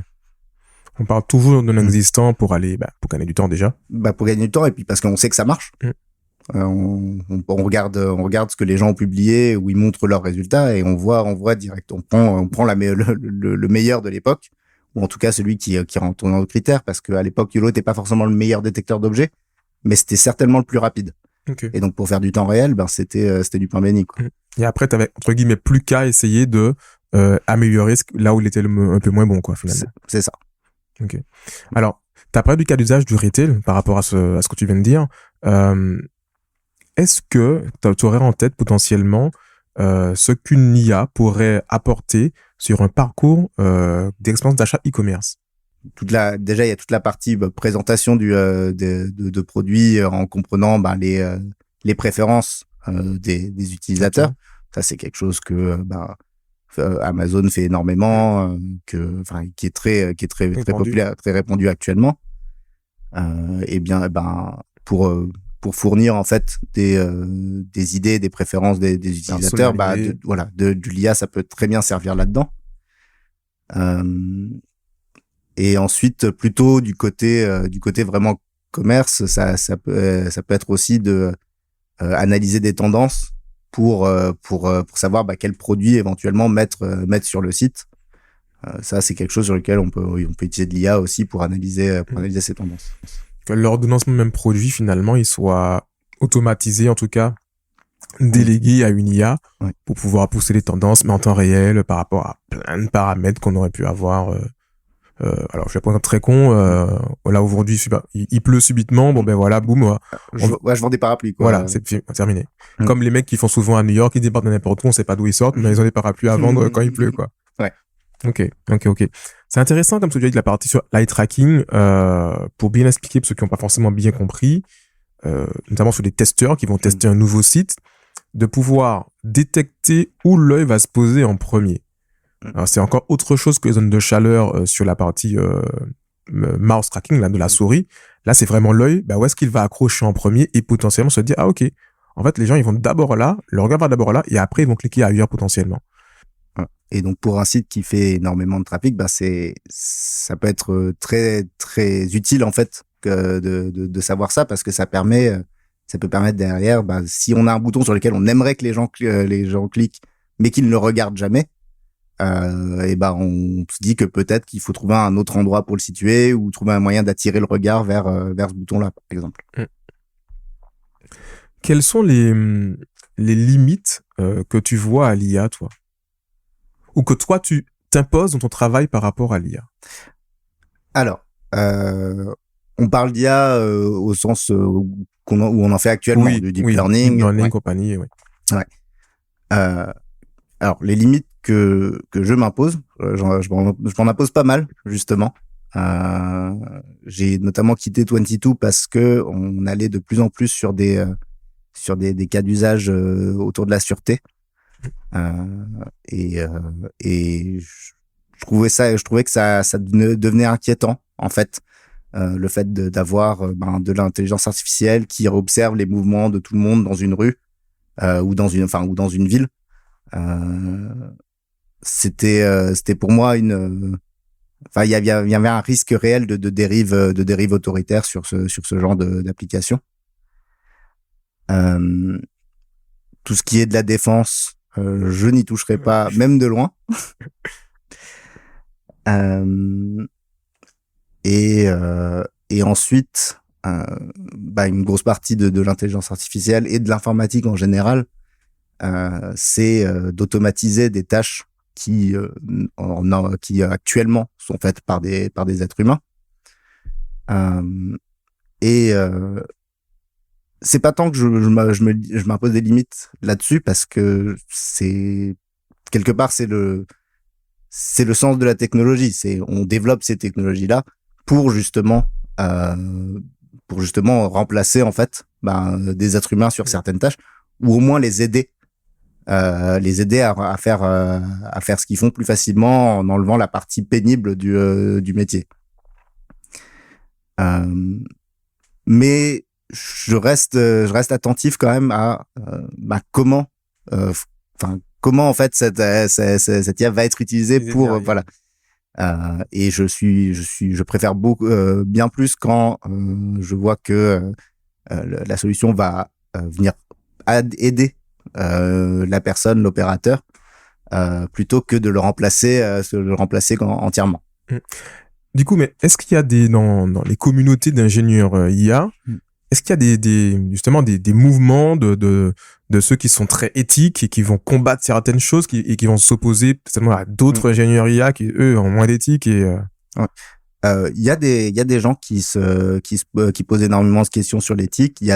On parle toujours de l'existant pour gagner du temps déjà. Pour gagner du temps et puis parce qu'on sait que ça marche. On regarde ce que les gens ont publié, où ils montrent leurs résultats et on voit direct. On prend le meilleur de l'époque, ou en tout cas celui qui rentre dans nos critères, parce qu'à l'époque YOLO n'était pas forcément le meilleur détecteur d'objets, mais c'était certainement le plus rapide. Okay. Et donc pour faire du temps réel, c'était du pain béni, quoi. Et après t'avais entre guillemets plus qu'à essayer de améliorer là où il était un peu moins bon, quoi, finalement. C'est ça. Ok. Alors t'as parlé du cas d'usage du retail par rapport à ce que tu viens de dire. Est-ce que tu aurais en tête potentiellement ce qu'une IA pourrait apporter sur un parcours d'expérience d'achat e-commerce? Déjà il y a toute la partie présentation de produits en comprenant les préférences des utilisateurs. Okay. Ça c'est quelque chose que Amazon fait énormément, qui est très populaire, très répandu actuellement. Et bien pour fournir en fait des idées, des préférences des utilisateurs, de l'IA ça peut très bien servir là-dedans. Et ensuite plutôt du côté vraiment commerce, ça peut être aussi de analyser des tendances pour savoir quels produits éventuellement mettre sur le site. Ça c'est quelque chose sur lequel on peut utiliser de l'IA aussi pour analyser ces tendances. Que l'ordonnancement même produit finalement il soit automatisé, en tout cas délégué à une IA pour pouvoir pousser les tendances mais en temps réel par rapport à plein de paramètres qu'on aurait pu avoir. Alors je vais prendre un très con, là aujourd'hui il pleut subitement, boum, je vends des parapluies, quoi. Voilà, c'est terminé. Comme les mecs qui font souvent à New York, ils débarquent de n'importe où, on sait pas d'où ils sortent, mais ils ont des parapluies à vendre quand il pleut, quoi. Ouais. Ok. C'est intéressant comme ce que tu as dit de la partie sur l'eye tracking, pour bien expliquer pour ceux qui n'ont pas forcément bien compris, notamment sur des testeurs qui vont tester un nouveau site, de pouvoir détecter où l'œil va se poser en premier. Alors, c'est encore autre chose que les zones de chaleur sur la partie mouse tracking là, de la souris. Là, c'est vraiment l'œil, où est-ce qu'il va accrocher en premier et potentiellement se dire, ah ok, en fait, les gens, ils vont d'abord là, le regard va d'abord là, et après, ils vont cliquer ailleurs potentiellement. Et donc, pour un site qui fait énormément de trafic, ça peut être très, très utile, en fait, de savoir ça, parce que ça peut permettre derrière, si on a un bouton sur lequel on aimerait que les gens cliquent mais qui ne le regarde jamais, et ben on se dit que peut-être qu'il faut trouver un autre endroit pour le situer ou trouver un moyen d'attirer le regard vers ce bouton-là, par exemple. Quelles sont les limites que tu vois à l'IA, toi? Ou que toi, tu t'imposes dans ton travail par rapport à l'IA? Alors, on parle d'IA au sens où on en fait actuellement, du deep learning. Deep learning, compagnie, oui. Ouais. Alors, les limites que je m'impose, je m'en impose pas mal, justement. J'ai notamment quitté 22 parce que on allait de plus en plus sur des cas d'usage autour de la sûreté. Et je trouvais que ça devenait inquiétant, en fait. Le fait d'avoir de l'intelligence artificielle qui observe les mouvements de tout le monde dans une rue ou dans une ville. C'était pour moi il y avait un risque réel de dérive autoritaire sur ce genre d'application. Tout ce qui est de la défense, je n'y toucherai pas, même de loin. Et ensuite, une grosse partie de l'intelligence artificielle et de l'informatique en général, c'est d'automatiser des tâches qui actuellement sont faites par des êtres humains. C'est pas tant que je m'impose des limites là-dessus, parce que quelque part c'est le sens de la technologie. On développe ces technologies-là pour justement remplacer en fait des êtres humains sur certaines tâches, ou au moins les aider à faire ce qu'ils font plus facilement en enlevant la partie pénible du métier. Mais je reste attentif quand même à comment en fait cette IA va être utilisée pour voilà. Et je préfère bien plus quand je vois que la solution va venir aider la personne, l'opérateur, plutôt que de le remplacer entièrement. Du coup, mais est-ce qu'il y a dans les communautés d'ingénieurs IA, est-ce qu'il y a justement des mouvements de ceux qui sont très éthiques et qui vont combattre certaines choses et qui vont s'opposer peut-être à d'autres ingénieurs IA qui, eux, ont moins d'éthique et il y a des gens qui posent énormément de questions sur l'éthique. Il y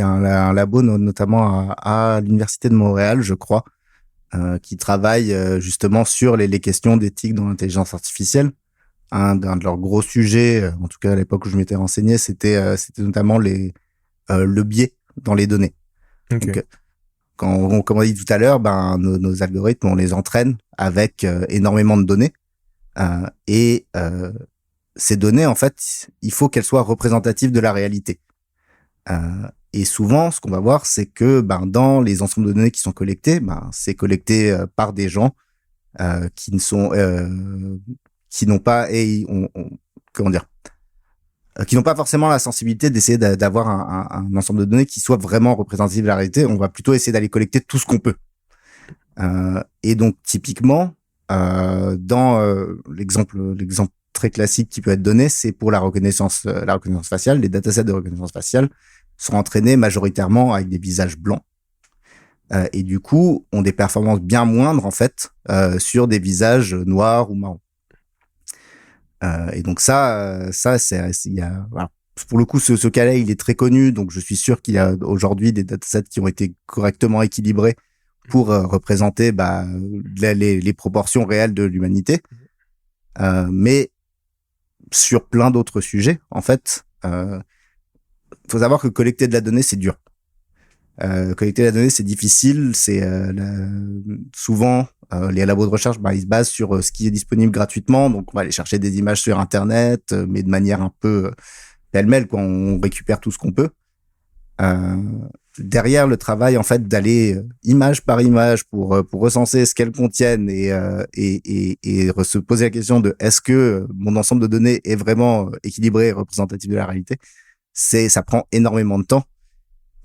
a un labo notamment à l'université de Montréal, je crois, qui travaille justement sur les questions d'éthique dans l'intelligence artificielle. Un de leurs gros sujets, en tout cas à l'époque où je m'étais renseigné, c'était notamment le biais dans les données. Okay. Donc, comme on a dit tout à l'heure, nos algorithmes, on les entraîne avec énormément de données, et ces données, en fait, il faut qu'elles soient représentatives de la réalité. Et souvent, ce qu'on va voir, c'est que dans les ensembles de données qui sont collectés, c'est collecté par des gens qui n'ont pas qui n'ont pas forcément la sensibilité d'essayer d'avoir un ensemble de données qui soit vraiment représentatif de la réalité. On va plutôt essayer d'aller collecter tout ce qu'on peut. Et donc typiquement, dans l'exemple très classique qui peut être donné, c'est pour la reconnaissance faciale. Les datasets de reconnaissance faciale sont entraînés majoritairement avec des visages blancs. Et du coup, ont des performances bien moindres, en fait, sur des visages noirs ou marrons. Et donc voilà. Pour le coup, ce cas-là, il est très connu, donc je suis sûr qu'il y a aujourd'hui des datasets qui ont été correctement équilibrés pour représenter les proportions réelles de l'humanité. Mais sur plein d'autres sujets, en fait, faut savoir que collecter de la donnée, c'est dur. Collecter la donnée, c'est difficile. Souvent, les labos de recherche, ils se basent sur ce qui est disponible gratuitement. Donc, on va aller chercher des images sur Internet, mais de manière un peu pêle-mêle, quoi. On récupère tout ce qu'on peut. Derrière, le travail, en fait, d'aller image par image pour recenser ce qu'elles contiennent et se poser la question de est-ce que mon ensemble de données est vraiment équilibré et représentatif de la réalité, ça prend énormément de temps.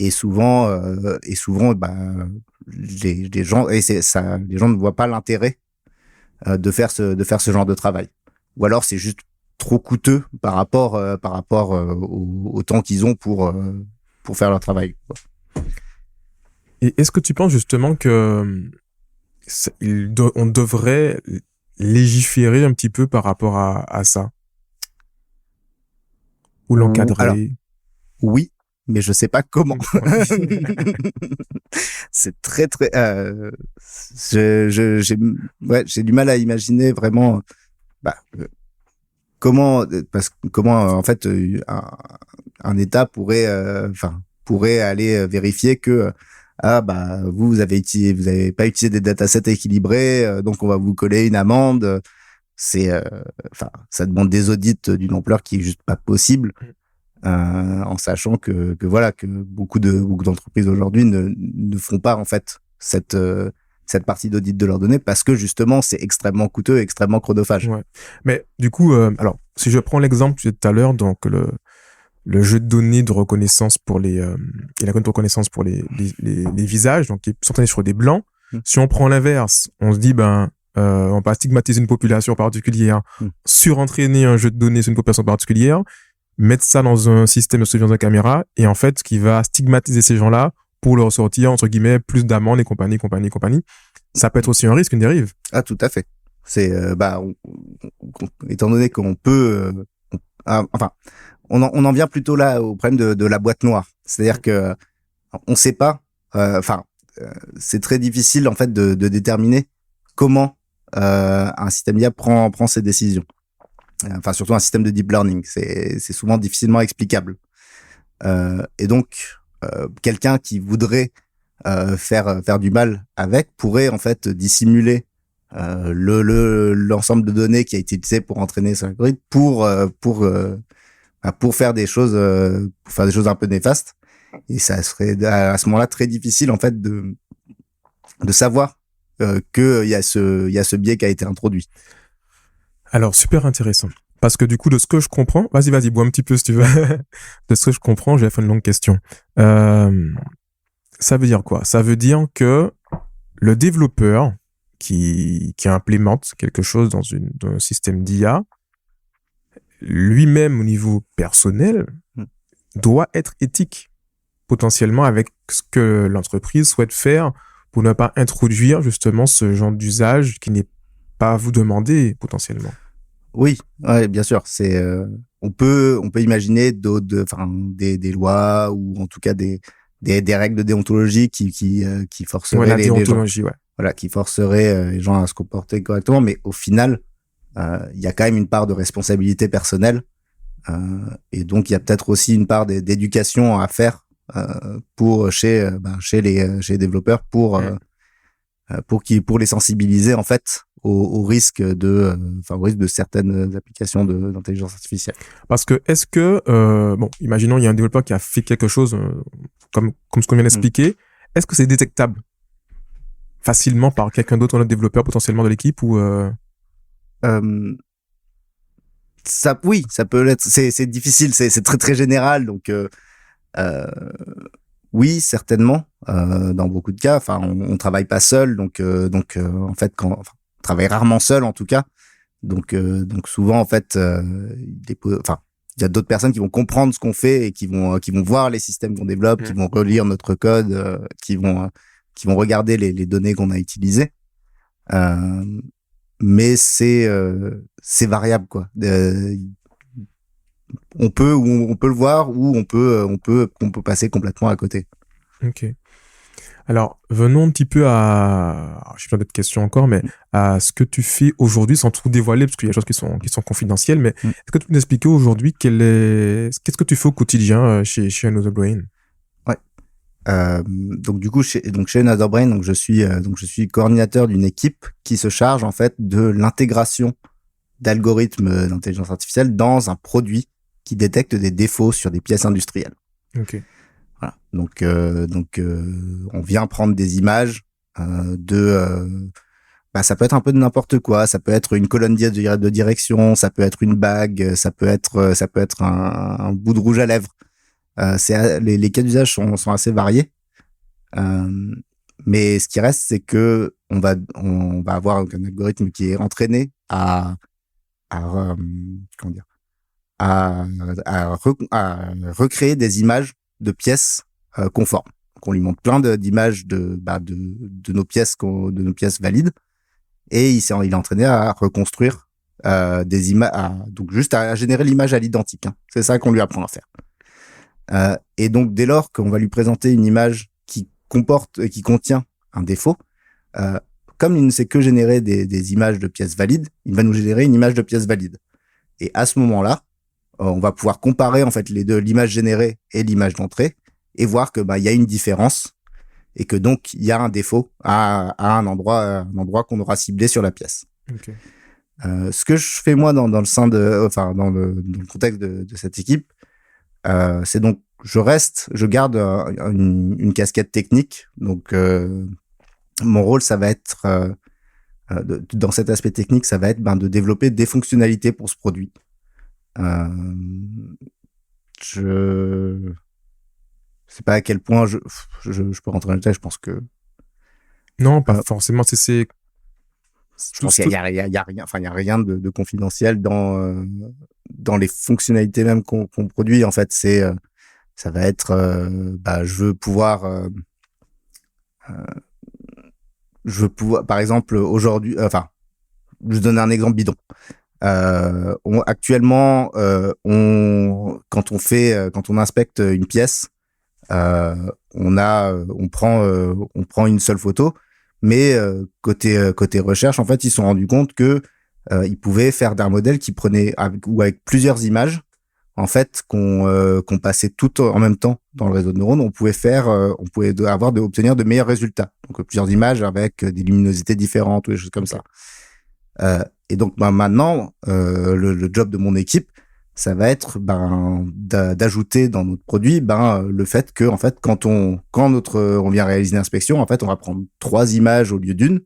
et souvent, bah, les gens et c'est ça, les gens ne voient pas l'intérêt de faire ce genre de travail. Ou alors c'est juste trop coûteux par rapport au temps qu'ils ont pour faire leur travail, quoi. Et est-ce que tu penses justement que on devrait légiférer un petit peu par rapport à ça? Ou Alors, l'encadrer? oui, mais je sais pas comment. C'est très très. J'ai du mal à imaginer vraiment. Bah, comment en fait un État pourrait aller vérifier que bah vous avez pas utilisé des datasets équilibrés, donc on va vous coller une amende. C'est ça demande des audits d'une ampleur qui est juste pas possible, en sachant que beaucoup d'entreprises aujourd'hui ne font pas en fait cette partie d'audit de leurs données parce que justement c'est extrêmement coûteux et extrêmement chronophage. Ouais. Mais du coup, alors si je prends l'exemple tout à l'heure, donc le jeu de données de reconnaissance pour les et la de reconnaissance pour les visages, donc qui est centré sur des blancs. Si on prend l'inverse, on se dit on va stigmatiser une population particulière, surentraîner un jeu de données sur une population particulière, mettre ça dans un système de surveillance de caméra et en fait qui va stigmatiser ces gens-là pour leur sortir entre guillemets plus d'amendes et compagnie. Ça peut être aussi un risque, une dérive. Ah, tout à fait. C'est étant donné qu'on peut on en vient plutôt là au problème de la boîte noire. C'est-à-dire que on sait pas, c'est très difficile en fait de déterminer comment un système IA prend ses décisions. Enfin, surtout un système de deep learning, c'est souvent difficilement explicable. Et donc quelqu'un qui voudrait faire du mal avec pourrait en fait dissimuler l'ensemble de données qui a été utilisé pour entraîner cet algorithme pour faire des choses un peu néfastes, et ça serait à ce moment-là très difficile en fait de savoir que il y a ce biais qui a été introduit. Alors super intéressant, parce que du coup de ce que je comprends, vas-y bois un petit peu si tu veux. De ce que je comprends, j'ai fait une longue question. Ça veut dire quoi? Ça veut dire que le développeur qui implémente quelque chose dans un système d'IA, lui-même au niveau personnel, doit être éthique potentiellement avec ce que l'entreprise souhaite faire pour ne pas introduire justement ce genre d'usage qui n'est pas à vous demander potentiellement. Oui, ouais, bien sûr. C'est on peut imaginer des lois ou en tout cas des règles de déontologie qui forceraient les gens, qui forceraient les gens à se comporter correctement, mais au final il y a quand même une part de responsabilité personnelle, et donc il y a peut-être aussi une part d'éducation à faire chez les développeurs pour les sensibiliser en fait au risque de certaines applications d'intelligence artificielle. Parce que est-ce que imaginons il y a un développeur qui a fait quelque chose comme ce qu'on vient d'expliquer, est-ce que c'est détectable facilement par quelqu'un d'autre, un autre développeur potentiellement de l'équipe, ou ça peut l'être. C'est difficile, c'est très très général, donc oui, certainement. Dans beaucoup de cas, on travaille pas seul, donc en fait on travaille rarement seul en tout cas, donc souvent en fait il y a d'autres personnes qui vont comprendre ce qu'on fait et qui vont voir les systèmes qu'on développe, qui vont relire notre code, qui vont regarder les données qu'on a utilisées. Mais c'est variable, quoi. On peut le voir, ou on peut passer complètement à côté. Ok. Alors, venons un petit peu je sais pas d'autres questions encore, mais à ce que tu fais aujourd'hui, sans tout dévoiler, parce qu'il y a des choses qui sont confidentielles, mais est-ce que tu peux nous expliquer aujourd'hui qu'est-ce que tu fais au quotidien chez Another Brain? Ouais. Donc du coup, chez Another Brain, donc je suis coordinateur d'une équipe qui se charge en fait de l'intégration d'algorithmes d'intelligence artificielle dans un produit qui détecte des défauts sur des pièces industrielles. Ok. Voilà. Donc on vient prendre des images ça peut être un peu de n'importe quoi, ça peut être une colonne de direction, ça peut être une bague, ça peut être un bout de rouge à lèvres. Les cas d'usage sont assez variés. Mais ce qui reste, c'est que on va avoir un algorithme qui est entraîné à comment dire, à recréer des images de pièces conformes. Donc on lui montre plein d'images de nos pièces valides, et il est entraîné à reconstruire des images, donc juste à générer l'image à l'identique. Hein. C'est ça qu'on lui apprend à faire. Et donc dès lors qu'on va lui présenter une image qui contient un défaut, comme il ne sait que générer des images de pièces valides, il va nous générer une image de pièces valides. Et à ce moment-là, on va pouvoir comparer en fait les deux, l'image générée et l'image d'entrée, et voir que il y a une différence et que donc il y a un défaut à un endroit qu'on aura ciblé sur la pièce. Okay. Ce que je fais moi dans le contexte de cette équipe, c'est donc je garde une casquette technique. Donc mon rôle, ça va être dans cet aspect technique, ça va être de développer des fonctionnalités pour ce produit. Je sais pas à quel point je peux rentrer dans le détail. Je pense que non, pas forcément. Je pense qu'il y a rien. Enfin, il y a rien de confidentiel dans les fonctionnalités même qu'on produit. En fait, ça va être je veux pouvoir par exemple aujourd'hui. Je donne un exemple bidon. Actuellement, quand on inspecte une pièce, on prend une seule photo, mais côté recherche, en fait, ils se sont rendus compte que ils pouvaient faire d'un modèle qui prenait avec plusieurs images, en fait, qu'on passait tout en même temps dans le réseau de neurones, on pouvait obtenir de meilleurs résultats. Donc plusieurs images avec des luminosités différentes ou des choses comme ça. Et donc maintenant, le job de mon équipe, ça va être d'ajouter dans notre produit le fait que en fait quand on vient réaliser une inspection, en fait on va prendre 3 images au lieu d'une,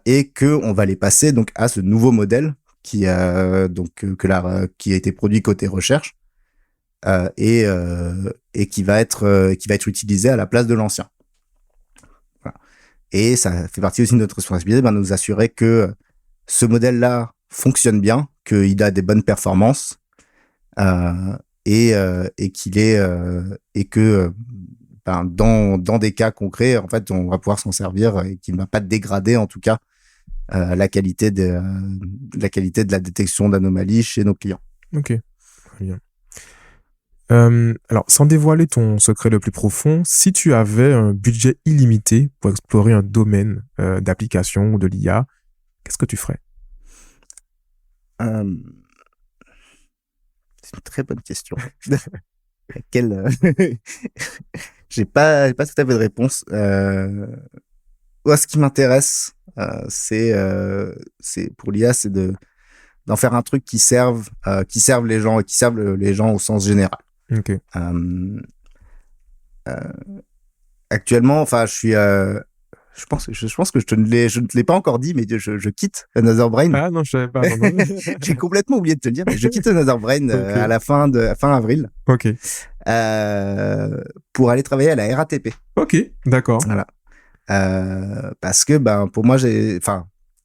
et que on va les passer donc à ce nouveau modèle qui a été produit côté recherche, et qui va être utilisé à la place de l'ancien. Voilà. Et ça fait partie aussi de notre responsabilité de nous assurer que ce modèle-là fonctionne bien, qu'il a des bonnes performances, et que dans des cas concrets, en fait, on va pouvoir s'en servir et qu'il ne va pas dégrader, en tout cas, la qualité de la détection d'anomalies chez nos clients. Ok, très bien. Alors, sans dévoiler ton secret le plus profond, si tu avais un budget illimité pour explorer un domaine d'application ou de l'IA, qu'est-ce que tu ferais? C'est une très bonne question. J'ai pas tout à fait de réponse. Ce qui m'intéresse, c'est pour l'IA, c'est d'en faire un truc qui serve les gens et qui serve les gens au sens général. Okay. Actuellement, je pense que je ne te l'ai pas encore dit, mais je quitte Another Brain. Ah non, je savais pas. J'ai complètement oublié de te le dire, mais je quitte Another Brain Okay. à la fin avril. Ok. Pour aller travailler à la RATP. Ok, d'accord. Voilà. Parce que pour moi j'ai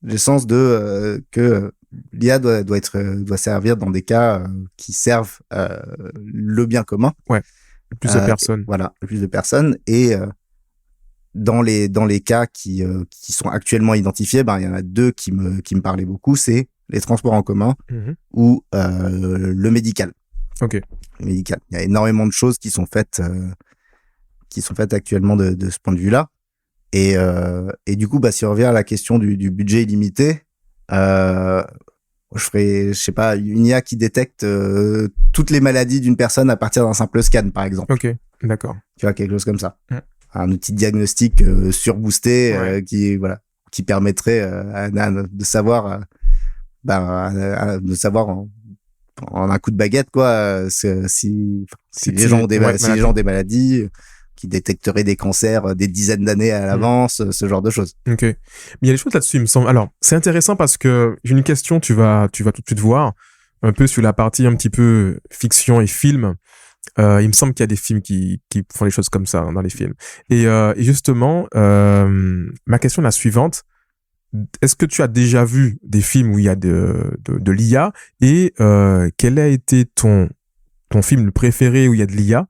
le sens que l'IA doit servir dans des cas qui servent le bien commun. Ouais. Le plus de personnes. Voilà, le plus de personnes. Et dans les cas qui sont actuellement identifiés, il y en a 2 qui me parlaient beaucoup, c'est les transports en commun ou le médical. Ok. Le médical. Il y a énormément de choses qui sont faites actuellement de ce point de vue-là. Et du coup, si on revient à la question du budget illimité, je ferais, je sais pas, une IA qui détecte toutes les maladies d'une personne à partir d'un simple scan, par exemple. Ok, d'accord. Tu vois, quelque chose comme ça. Un outil de diagnostic surboosté, qui permettrait de savoir, en un coup de baguette, quoi, si les gens ont des maladies, qui détecterait des cancers des dizaines d'années à l'avance, ce genre de choses. Ok. Mais il y a des choses là-dessus, il me semble. Alors, c'est intéressant parce que j'ai une question, tu vas tout de suite voir, un peu sur la partie un petit peu fiction et film. Il me semble qu'il y a des films qui font des choses comme ça dans les films. Et justement, ma question est la suivante. Est-ce que tu as déjà vu des films où il y a de l'IA et quel a été ton film préféré où il y a de l'IA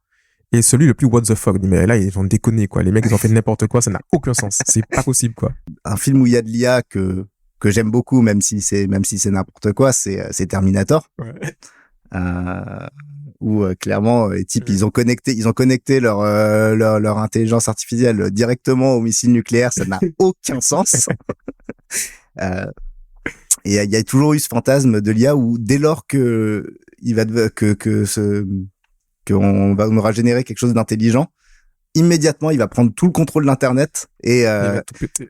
et celui le plus what the fuck? Mais là, ils ont déconné, quoi. Les mecs, ils ont fait n'importe quoi, ça n'a aucun sens. C'est pas possible, quoi. Un film où il y a de l'IA que j'aime beaucoup, même si c'est n'importe quoi, c'est Terminator. Ouais. Où clairement les types ils ont connecté leur intelligence artificielle directement au missile nucléaire, ça n'a aucun sens. Et il y a toujours eu ce fantasme de l'IA où dès lors que qu'on aura généré quelque chose d'intelligent, immédiatement il va prendre tout le contrôle de l'internet et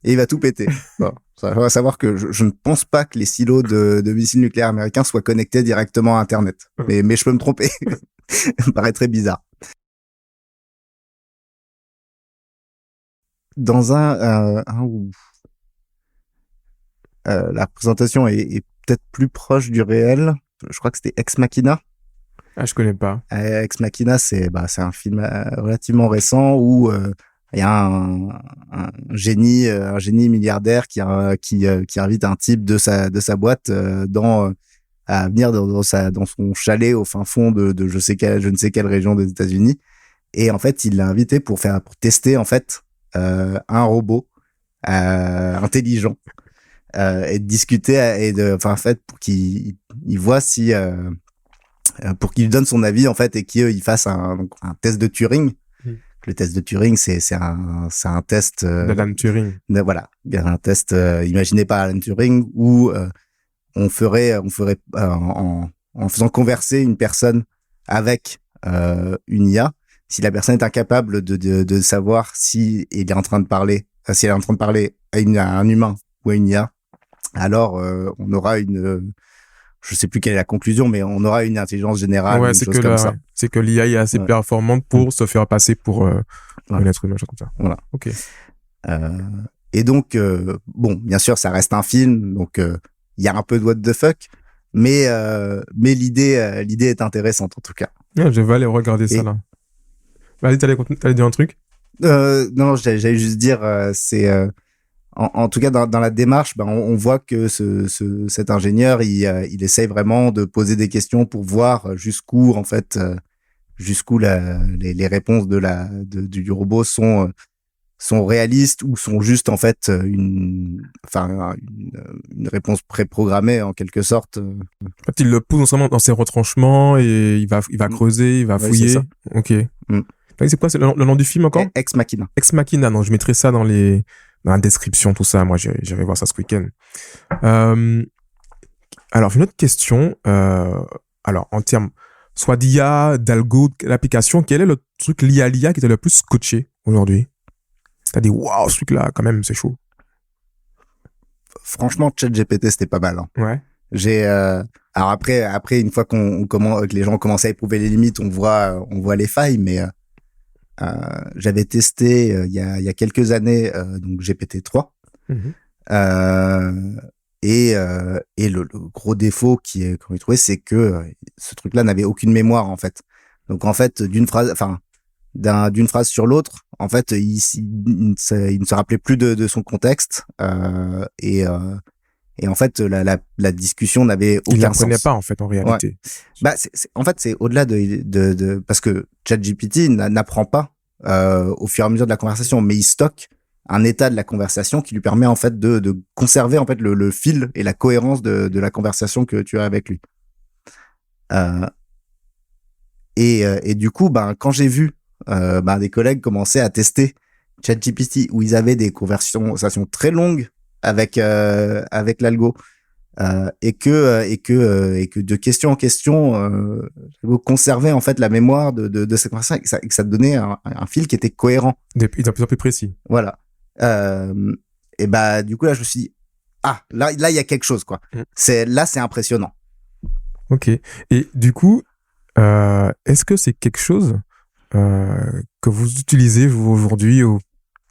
il va tout péter. Bon, ça va savoir que je ne pense pas que les silos de missiles nucléaires américains soient connectés directement à internet, mais je peux me tromper. Ça me paraît très bizarre. Dans un où la représentation est peut-être plus proche du réel, je crois que c'était Ex Machina. Ah, je connais pas. Ex Machina, c'est un film relativement récent où il y a un génie milliardaire qui invite un type de sa boîte à venir dans son chalet au fin fond de je ne sais quelle région des États-Unis. Et en fait, il l'a invité pour tester en fait un robot intelligent et de discuter en fait pour qu'il voit si pour qu'il donne son avis en fait et qu'il fasse un test de Turing. Le test de Turing, c'est un test d'Alan Turing. Voilà, un test imaginé par Alan Turing où on ferait en faisant converser une personne avec une IA, si la personne est incapable de savoir si elle est en train de parler à un humain ou à une IA, alors on aura je sais plus quelle est la conclusion, mais on aura une intelligence générale, ouais, une chose comme ça. C'est que l'IA est assez performante pour se faire passer pour un être humain, chose comme ça. Voilà. Ok. Et donc, bon, bien sûr, ça reste un film, donc il y a un peu de what the fuck, mais l'idée est intéressante en tout cas. Ouais, je vais aller regarder ça là. Vas-y, t'allais dire un truc? Non, j'allais juste dire, c'est en tout cas dans la démarche, on voit que cet ingénieur, il essaye vraiment de poser des questions pour voir jusqu'où en fait les réponses du robot sont réalistes ou sont juste en fait une réponse préprogrammée en quelque sorte. En fait, il le pousse vraiment dans ses retranchements et il va creuser, il va fouiller. C'est ça. Ok. C'est quoi, c'est le nom du film encore? Ex Machina. Ex Machina. Non, je mettrai ça dans la description, tout ça. Moi, j'irai voir ça ce week-end. Alors, j'ai une autre question. Alors, en termes soit d'IA, d'algo, d'application, quel est le truc lié à l'IA qui t'a le plus scotché aujourd'hui? T'as dit, waouh, ce truc-là, quand même, c'est chaud. Franchement, ChatGPT, c'était pas mal. Hein. Ouais. Alors après, une fois que les gens commencent à éprouver les limites, on voit les failles, mais j'avais testé il y a quelques années donc GPT-3 et le gros défaut qu'on y trouvait, c'est que ce truc-là n'avait aucune mémoire en fait. Donc en fait d'une phrase sur l'autre, en fait il ne se rappelait plus de son contexte et en fait la discussion n'avait aucun sens. Il l'apprenait pas en fait en réalité. Ouais. En fait c'est au-delà de parce que ChatGPT n'apprend pas au fur et à mesure de la conversation, mais il stocke un état de la conversation qui lui permet en fait de conserver en fait le fil et la cohérence de la conversation que tu as avec lui. Et du coup, quand j'ai vu des collègues commencer à tester ChatGPT où ils avaient des conversations très longues avec l'algo et que de question en question conservait en fait la mémoire de cette conversation et que ça donnait un fil qui était cohérent, de plus en plus précis. Voilà. Et du coup là je me suis dit là il y a quelque chose quoi. C'est impressionnant. Ok. Et du coup est-ce que c'est quelque chose que vous utilisez vous aujourd'hui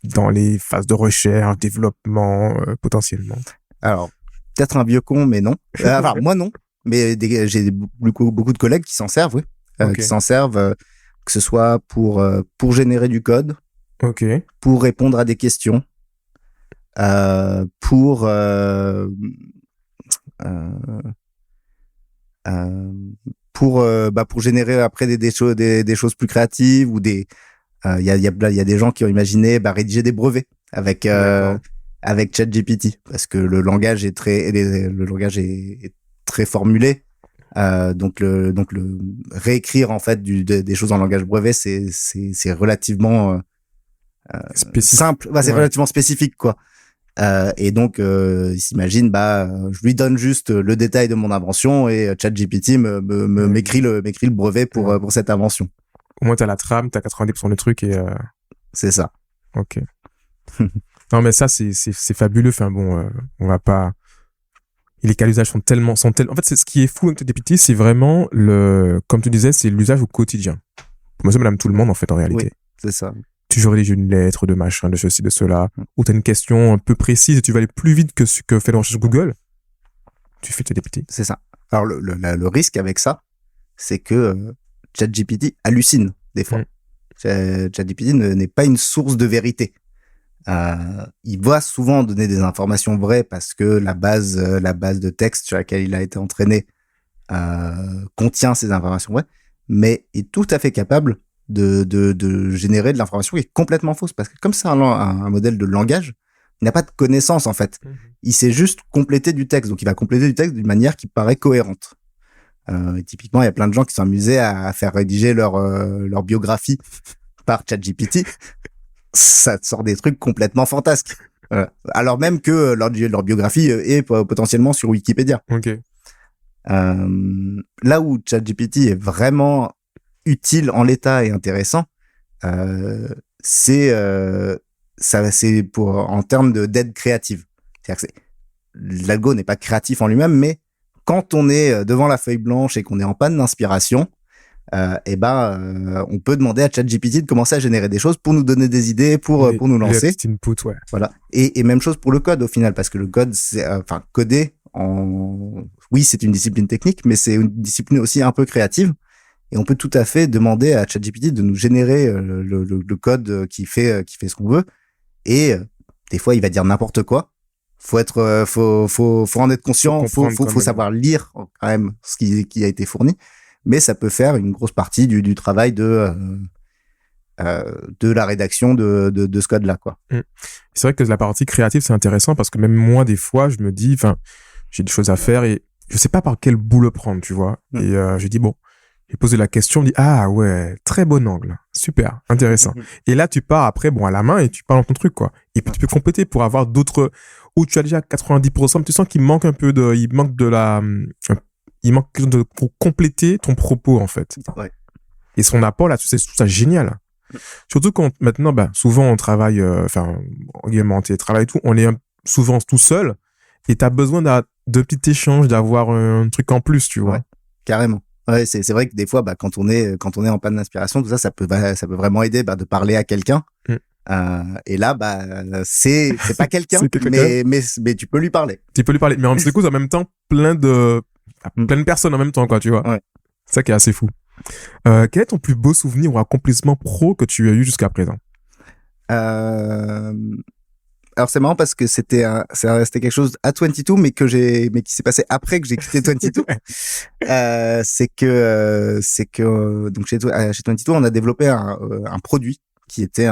dans les phases de recherche, développement potentiellement? Alors peut-être un vieux con, mais non. Enfin moi non, mais j'ai beaucoup de collègues qui s'en servent, oui. Okay. Qui s'en servent que ce soit pour générer du code, Ok. pour répondre à des questions, pour pour générer après des choses plus créatives ou des il y a des gens qui ont imaginé rédiger des brevets avec avec ChatGPT parce que le langage est très formulé. Donc le réécrire en fait des choses en langage brevet c'est relativement simple, c'est relativement spécifique quoi. Et donc il s'imagine je lui donne juste le détail de mon invention et ChatGPT m'écrit le brevet pour cette invention. Au moins t'as la trame, t'as 90% du truc et c'est ça. Ok. Non mais ça c'est fabuleux. Enfin bon, on va pas. Les cas d'usage sont tellement. En fait, c'est ce qui est fou avec ChatGPT, c'est vraiment comme tu disais, c'est l'usage au quotidien. Moi, c'est madame tout le monde en fait en réalité. Oui, c'est ça. Tu veux rédiger une lettre de machin, de ceci, de cela, ou t'as une question un peu précise et tu vas aller plus vite que ce que fait la recherche Google. Tu fais ChatGPT. C'est ça. Alors le risque avec ça, c'est que ChatGPT hallucine des fois. ChatGPT n'est pas une source de vérité. Il va souvent donner des informations vraies parce que la base de texte sur laquelle il a été entraîné contient ces informations vraies, mais est tout à fait capable de générer de l'information qui est complètement fausse parce que comme c'est un modèle de langage, il n'a pas de connaissance en fait. Il sait juste compléter du texte, donc il va compléter du texte d'une manière qui paraît cohérente. Et typiquement, il y a plein de gens qui sont amusés à faire rédiger leur biographie par ChatGPT. Ça te sort des trucs complètement fantasques. Alors même que leur biographie est potentiellement sur Wikipédia. Ok. Là où ChatGPT est vraiment utile en l'état et intéressant, c'est en termes d'aide créative. C'est-à-dire que l'algo n'est pas créatif en lui-même, mais quand on est devant la feuille blanche et qu'on est en panne d'inspiration, on peut demander à ChatGPT de commencer à générer des choses pour nous donner des idées, pour nous lancer. Les petits inputs, ouais. Voilà. Et même chose pour le code au final, parce que le code, coder oui, c'est une discipline technique, mais c'est une discipline aussi un peu créative. Et on peut tout à fait demander à ChatGPT de nous générer le code qui fait ce qu'on veut. Et des fois, il va dire n'importe quoi. Faut en être conscient. Faut savoir lire quand même ce qui a été fourni. Mais ça peut faire une grosse partie du travail de la rédaction de ce code-là, quoi. C'est vrai que la partie créative, c'est intéressant parce que même moi, des fois, je me dis, j'ai des choses à faire et je sais pas par quel bout le prendre, tu vois. Et je dis, bon, j'ai posé la question, je dis, ah ouais, très bon angle, super, intéressant. Et là, tu pars après, à la main et tu parles dans ton truc, quoi. Et puis tu peux compléter pour avoir d'autres, où tu as déjà 90%, mais tu sens qu'il manque il manque quelque chose pour compléter ton propos, en fait. Ouais. Et son apport là-dessus, c'est tout ça génial. Surtout quand maintenant, souvent on travaille, en télétravail et tout, on est souvent tout seul et t'as besoin de petits échanges, d'avoir un truc en plus, tu vois. Ouais, carrément. Ouais, c'est vrai que des fois, quand on est en panne d'inspiration, tout ça, ça peut vraiment aider, de parler à quelqu'un. Et là, c'est pas quelqu'un, mais tu peux lui parler. Tu peux lui parler, mais en plus, en même temps, plein de personnes en même temps, quoi, tu vois. Ouais. C'est ça qui est assez fou. Quel est ton plus beau souvenir ou accomplissement pro que tu as eu jusqu'à présent? Alors c'est marrant parce que c'était quelque chose à 22 mais qui s'est passé après que j'ai quitté 22. C'est que donc chez 22 on a développé un produit qui était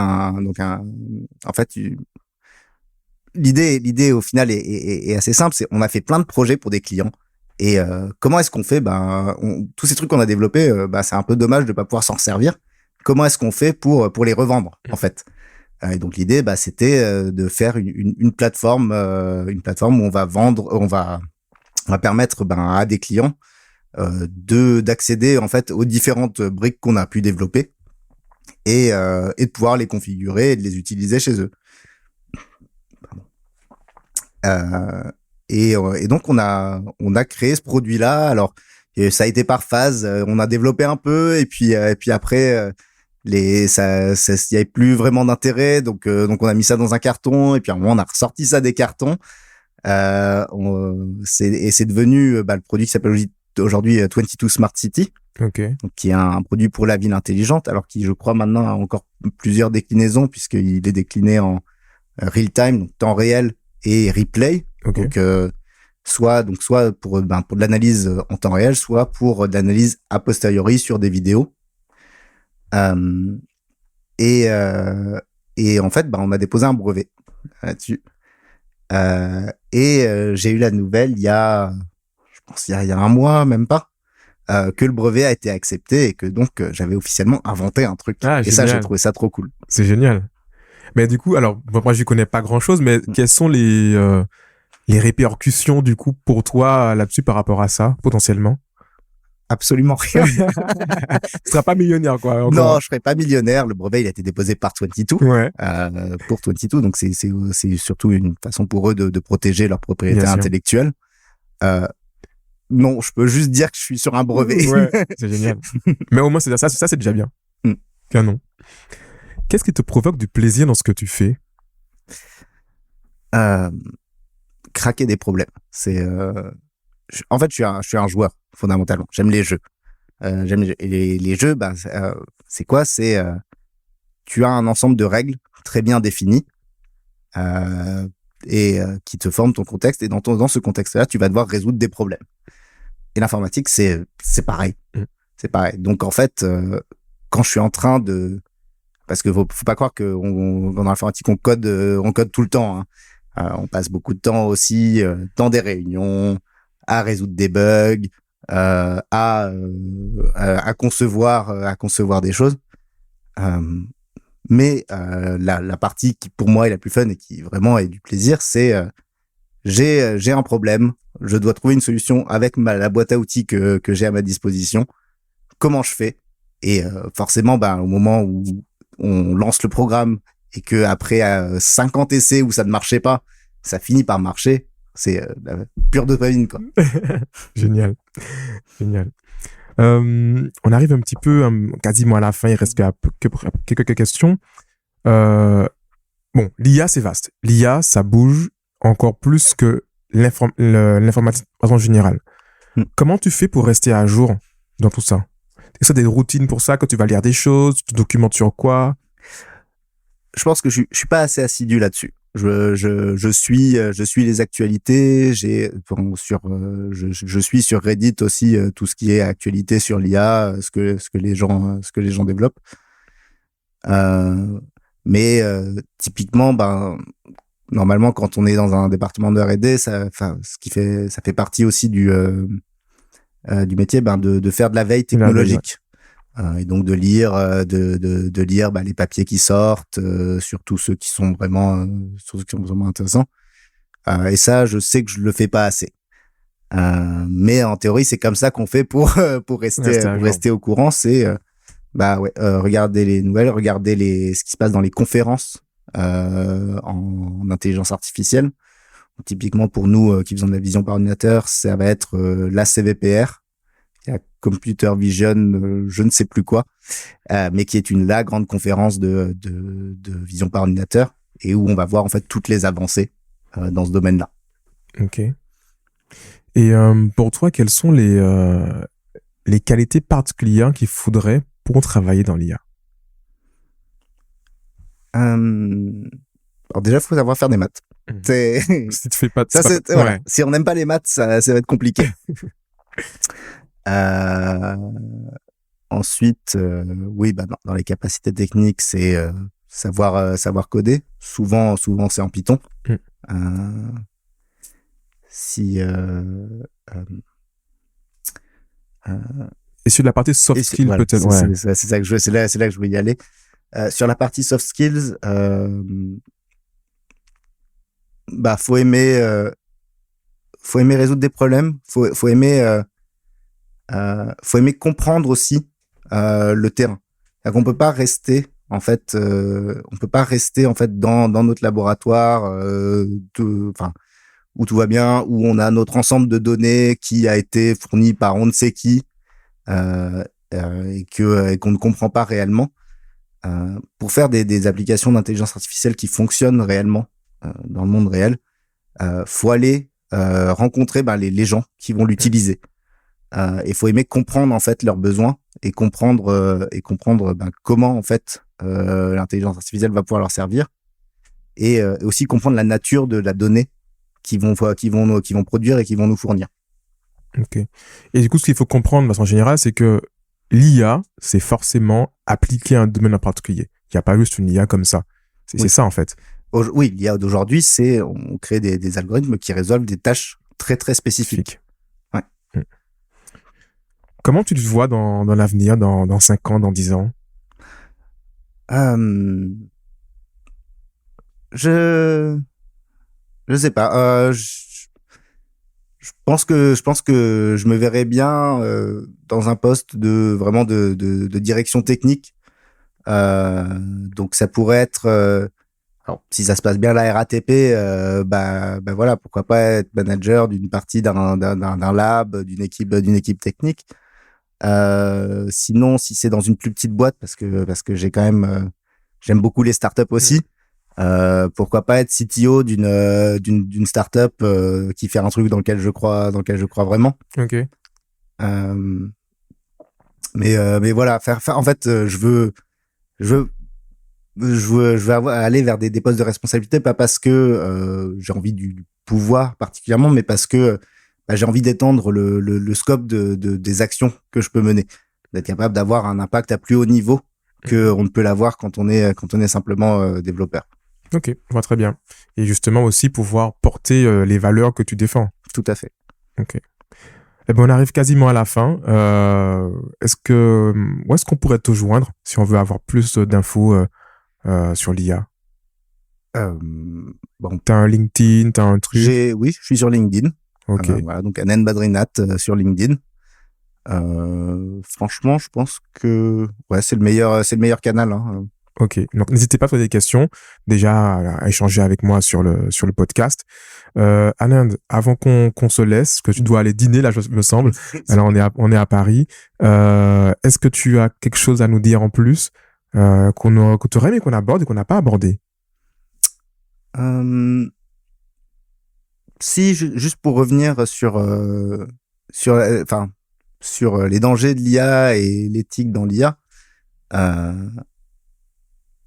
l'idée au final est assez simple, c'est on a fait plein de projets pour des clients. Et comment est-ce qu'on fait? Tous ces trucs qu'on a développés, c'est un peu dommage de pas pouvoir s'en servir. Comment est-ce qu'on fait pour les revendre en fait? Et donc l'idée, c'était de faire une plateforme où on va permettre à des clients d'accéder en fait aux différentes briques qu'on a pu développer et de pouvoir les configurer et de les utiliser chez eux. Et donc on a créé ce produit-là. Alors ça a été par phase. On a développé un peu et puis après il y avait plus vraiment d'intérêt. Donc on a mis ça dans un carton et puis à un moment on a ressorti ça des cartons. C'est devenu le produit qui s'appelle aujourd'hui 22 Smart City, Ok. donc, qui est un produit pour la ville intelligente, alors qui, je crois, maintenant a encore plusieurs déclinaisons, puisqu'il est décliné en real time, donc temps réel, et replay. Ok. Donc, soit pour de l'analyse en temps réel, soit pour de l'analyse a posteriori sur des vidéos. Et en fait, on a déposé un brevet là-dessus. J'ai eu la nouvelle je pense il y a un mois, même pas, que le brevet a été accepté et que donc j'avais officiellement inventé un truc. Ah, et ça, j'ai génial. trouvé ça trop cool. C'est génial. Mais du coup, alors, moi, je connais pas grand-chose, mais quelles sont les répercussions, du coup, pour toi, là-dessus, par rapport à ça, potentiellement? Absolument rien. Tu seras pas millionnaire, quoi. Encore. Non, je serai pas millionnaire. Le brevet, il a été déposé par 22. Ouais. Pour 22. Donc, c'est surtout une façon pour eux de protéger leur propriété Bien sûr. intellectuelle. Non, je peux juste dire que je suis sur un brevet. Ouais, c'est génial. Mais au moins, ça, c'est déjà bien. Canon. Qu'est-ce qui te provoque du plaisir dans ce que tu fais? Craquer des problèmes. En fait, je suis un joueur, fondamentalement. J'aime les jeux. J'aime les jeux. Et les jeux, c'est quoi? Tu as un ensemble de règles très bien définies, qui te forment ton contexte. Et dans ce contexte-là, tu vas devoir résoudre des problèmes. Et l'informatique, c'est pareil. C'est pareil. Donc, en fait, quand je suis en train parce que faut pas croire que dans l'informatique, on code tout le temps, hein. On passe beaucoup de temps aussi dans des réunions, à résoudre des bugs, à concevoir des choses. Mais la partie qui pour moi est la plus fun et qui vraiment est du plaisir, c'est j'ai un problème, je dois trouver une solution avec la boîte à outils que j'ai à ma disposition. Comment je fais? Et forcément, au moment où on lance le programme et que après 50 essais où ça ne marchait pas, ça finit par marcher, c'est la pure dopamine, quoi. Génial. Génial. On arrive un petit peu quasiment à la fin, il reste quelques questions. Bon, l'IA, c'est vaste. L'IA, ça bouge encore plus que l'informatique en général. Comment tu fais pour rester à jour dans tout ça? Est-ce que tu as des routines pour ça, que tu vas lire des choses, tu te documentes sur quoi? Je pense que je suis pas assez assidu là-dessus. Je suis les actualités. Je suis sur Reddit aussi tout ce qui est actualité sur l'IA, ce que les gens développent. Mais typiquement, normalement, quand on est dans un département de R&D, ça fait partie aussi du métier, de faire de la veille technologique. Et donc de lire les papiers qui sortent, surtout ceux qui sont vraiment intéressants. Et ça, je sais que je le fais pas assez. Mais en théorie, c'est comme ça qu'on fait pour rester au courant. C'est regarder les nouvelles, regarder ce qui se passe dans les conférences en intelligence artificielle. Donc, typiquement pour nous qui faisons de la vision par ordinateur, ça va être la CVPR. Il y a Computer Vision, je ne sais plus quoi, mais qui est la grande conférence de vision par ordinateur et où on va voir en fait toutes les avancées dans ce domaine-là. Ok. Et pour toi, quelles sont les qualités particulières qu'il faudrait pour travailler dans l'IA? Alors déjà, il faut savoir faire des maths. Si tu fais pas de ça, ouais. Voilà. Si on n'aime pas les maths, ça va être compliqué. Ensuite, oui, dans les capacités techniques, c'est savoir coder. Souvent, c'est en Python. Et sur la partie soft skills, voilà, peut-être. C'est là que je veux y aller. Sur la partie soft skills, faut aimer résoudre des problèmes. Faut aimer comprendre aussi le terrain. On peut pas rester en fait dans notre laboratoire où tout va bien, où on a notre ensemble de données qui a été fourni par on ne sait qui et qu'on ne comprend pas réellement. Pour faire des applications d'intelligence artificielle qui fonctionnent réellement dans le monde réel, faut aller rencontrer les gens qui vont l'utiliser. Il faut aimer comprendre en fait leurs besoins et comprendre comment en fait l'intelligence artificielle va pouvoir leur servir et aussi comprendre la nature de la donnée qu'ils vont produire et qu'ils vont nous fournir. Ok. Et du coup, ce qu'il faut comprendre, de façon générale, c'est que l'IA, c'est forcément appliqué à un domaine en particulier. Il n'y a pas juste une IA comme ça. C'est ça, en fait. Oui, l'IA d'aujourd'hui, c'est on crée des algorithmes qui résolvent des tâches très, très spécifiques. Ouais. Comment tu te vois dans l'avenir, dans 5 ans, dans 10 ans? Je sais pas. Je pense que je me verrais bien dans un poste de direction technique. Donc ça pourrait être alors si ça se passe bien la RATP, voilà, pourquoi pas être manager d'une partie d'un lab, d'une équipe technique. Sinon, si c'est dans une plus petite boîte, parce que j'ai quand même j'aime beaucoup les startups aussi. Pourquoi pas être CTO d'une startup qui fait un truc dans lequel je crois vraiment. Ok. Mais voilà, faire en fait, je veux aller vers des postes de responsabilité, pas parce que j'ai envie du pouvoir particulièrement, mais parce que j'ai envie d'étendre le scope des actions que je peux mener, d'être capable d'avoir un impact à plus haut niveau que on ne peut l'avoir quand on est simplement développeur. Ok, je vois très bien. Et justement aussi pouvoir porter les valeurs que tu défends. Tout à fait. Ok. Eh ben, on arrive quasiment à la fin. Où est-ce qu'on pourrait te joindre si on veut avoir plus d'infos sur l'IA? Bon, t'as un LinkedIn, t'as un truc? Oui, je suis sur LinkedIn. Ok. Voilà, donc Anen Badrinat sur LinkedIn. Franchement, je pense que c'est le meilleur canal. Hein. Ok, donc n'hésitez pas à poser des questions, déjà à échanger avec moi sur le podcast. Anand, avant qu'on se laisse, que tu dois aller dîner là, me semble. Alors on est à Paris. Est-ce que tu as quelque chose à nous dire en plus que tu aurais aimé qu'on aborde et qu'on n'a pas abordé? Si juste pour revenir sur les dangers de l'IA et l'éthique dans l'IA.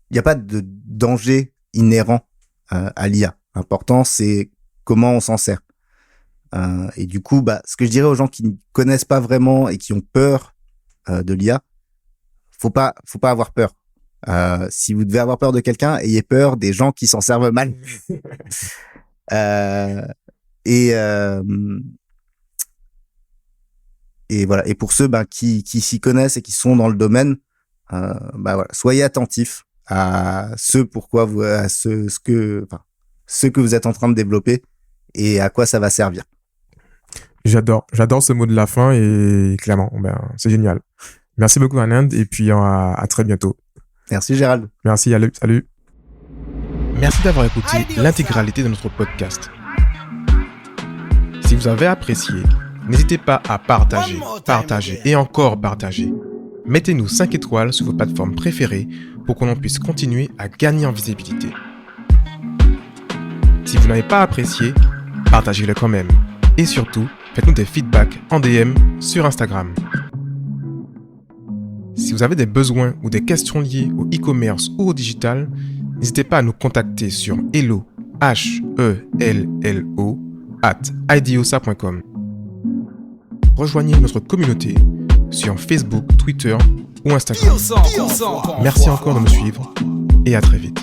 Il n'y a pas de danger inhérent à l'IA. L'important, c'est comment on s'en sert. Et du coup, ce que je dirais aux gens qui ne connaissent pas vraiment et qui ont peur de l'IA, faut pas avoir peur. Si vous devez avoir peur de quelqu'un, ayez peur des gens qui s'en servent mal. Et voilà. Et pour ceux qui s'y connaissent et qui sont dans le domaine, voilà, soyez attentifs à ce que vous êtes en train de développer et à quoi ça va servir. J'adore ce mot de la fin et clairement, c'est génial. Merci beaucoup Anand et puis à très bientôt. Merci Gérald. Merci, salut. Merci d'avoir écouté l'intégralité de notre podcast. Si vous avez apprécié, n'hésitez pas à partager et encore partager. Mettez-nous 5 étoiles sur vos plateformes préférées pour que l'on puisse continuer à gagner en visibilité. Si vous n'avez pas apprécié, partagez-le quand même. Et surtout, faites-nous des feedbacks en DM sur Instagram. Si vous avez des besoins ou des questions liées au e-commerce ou au digital, n'hésitez pas à nous contacter sur hello@idiosa.com. Rejoignez notre communauté sur Facebook, Twitter ou Instagram. Merci encore de me suivre et à très vite.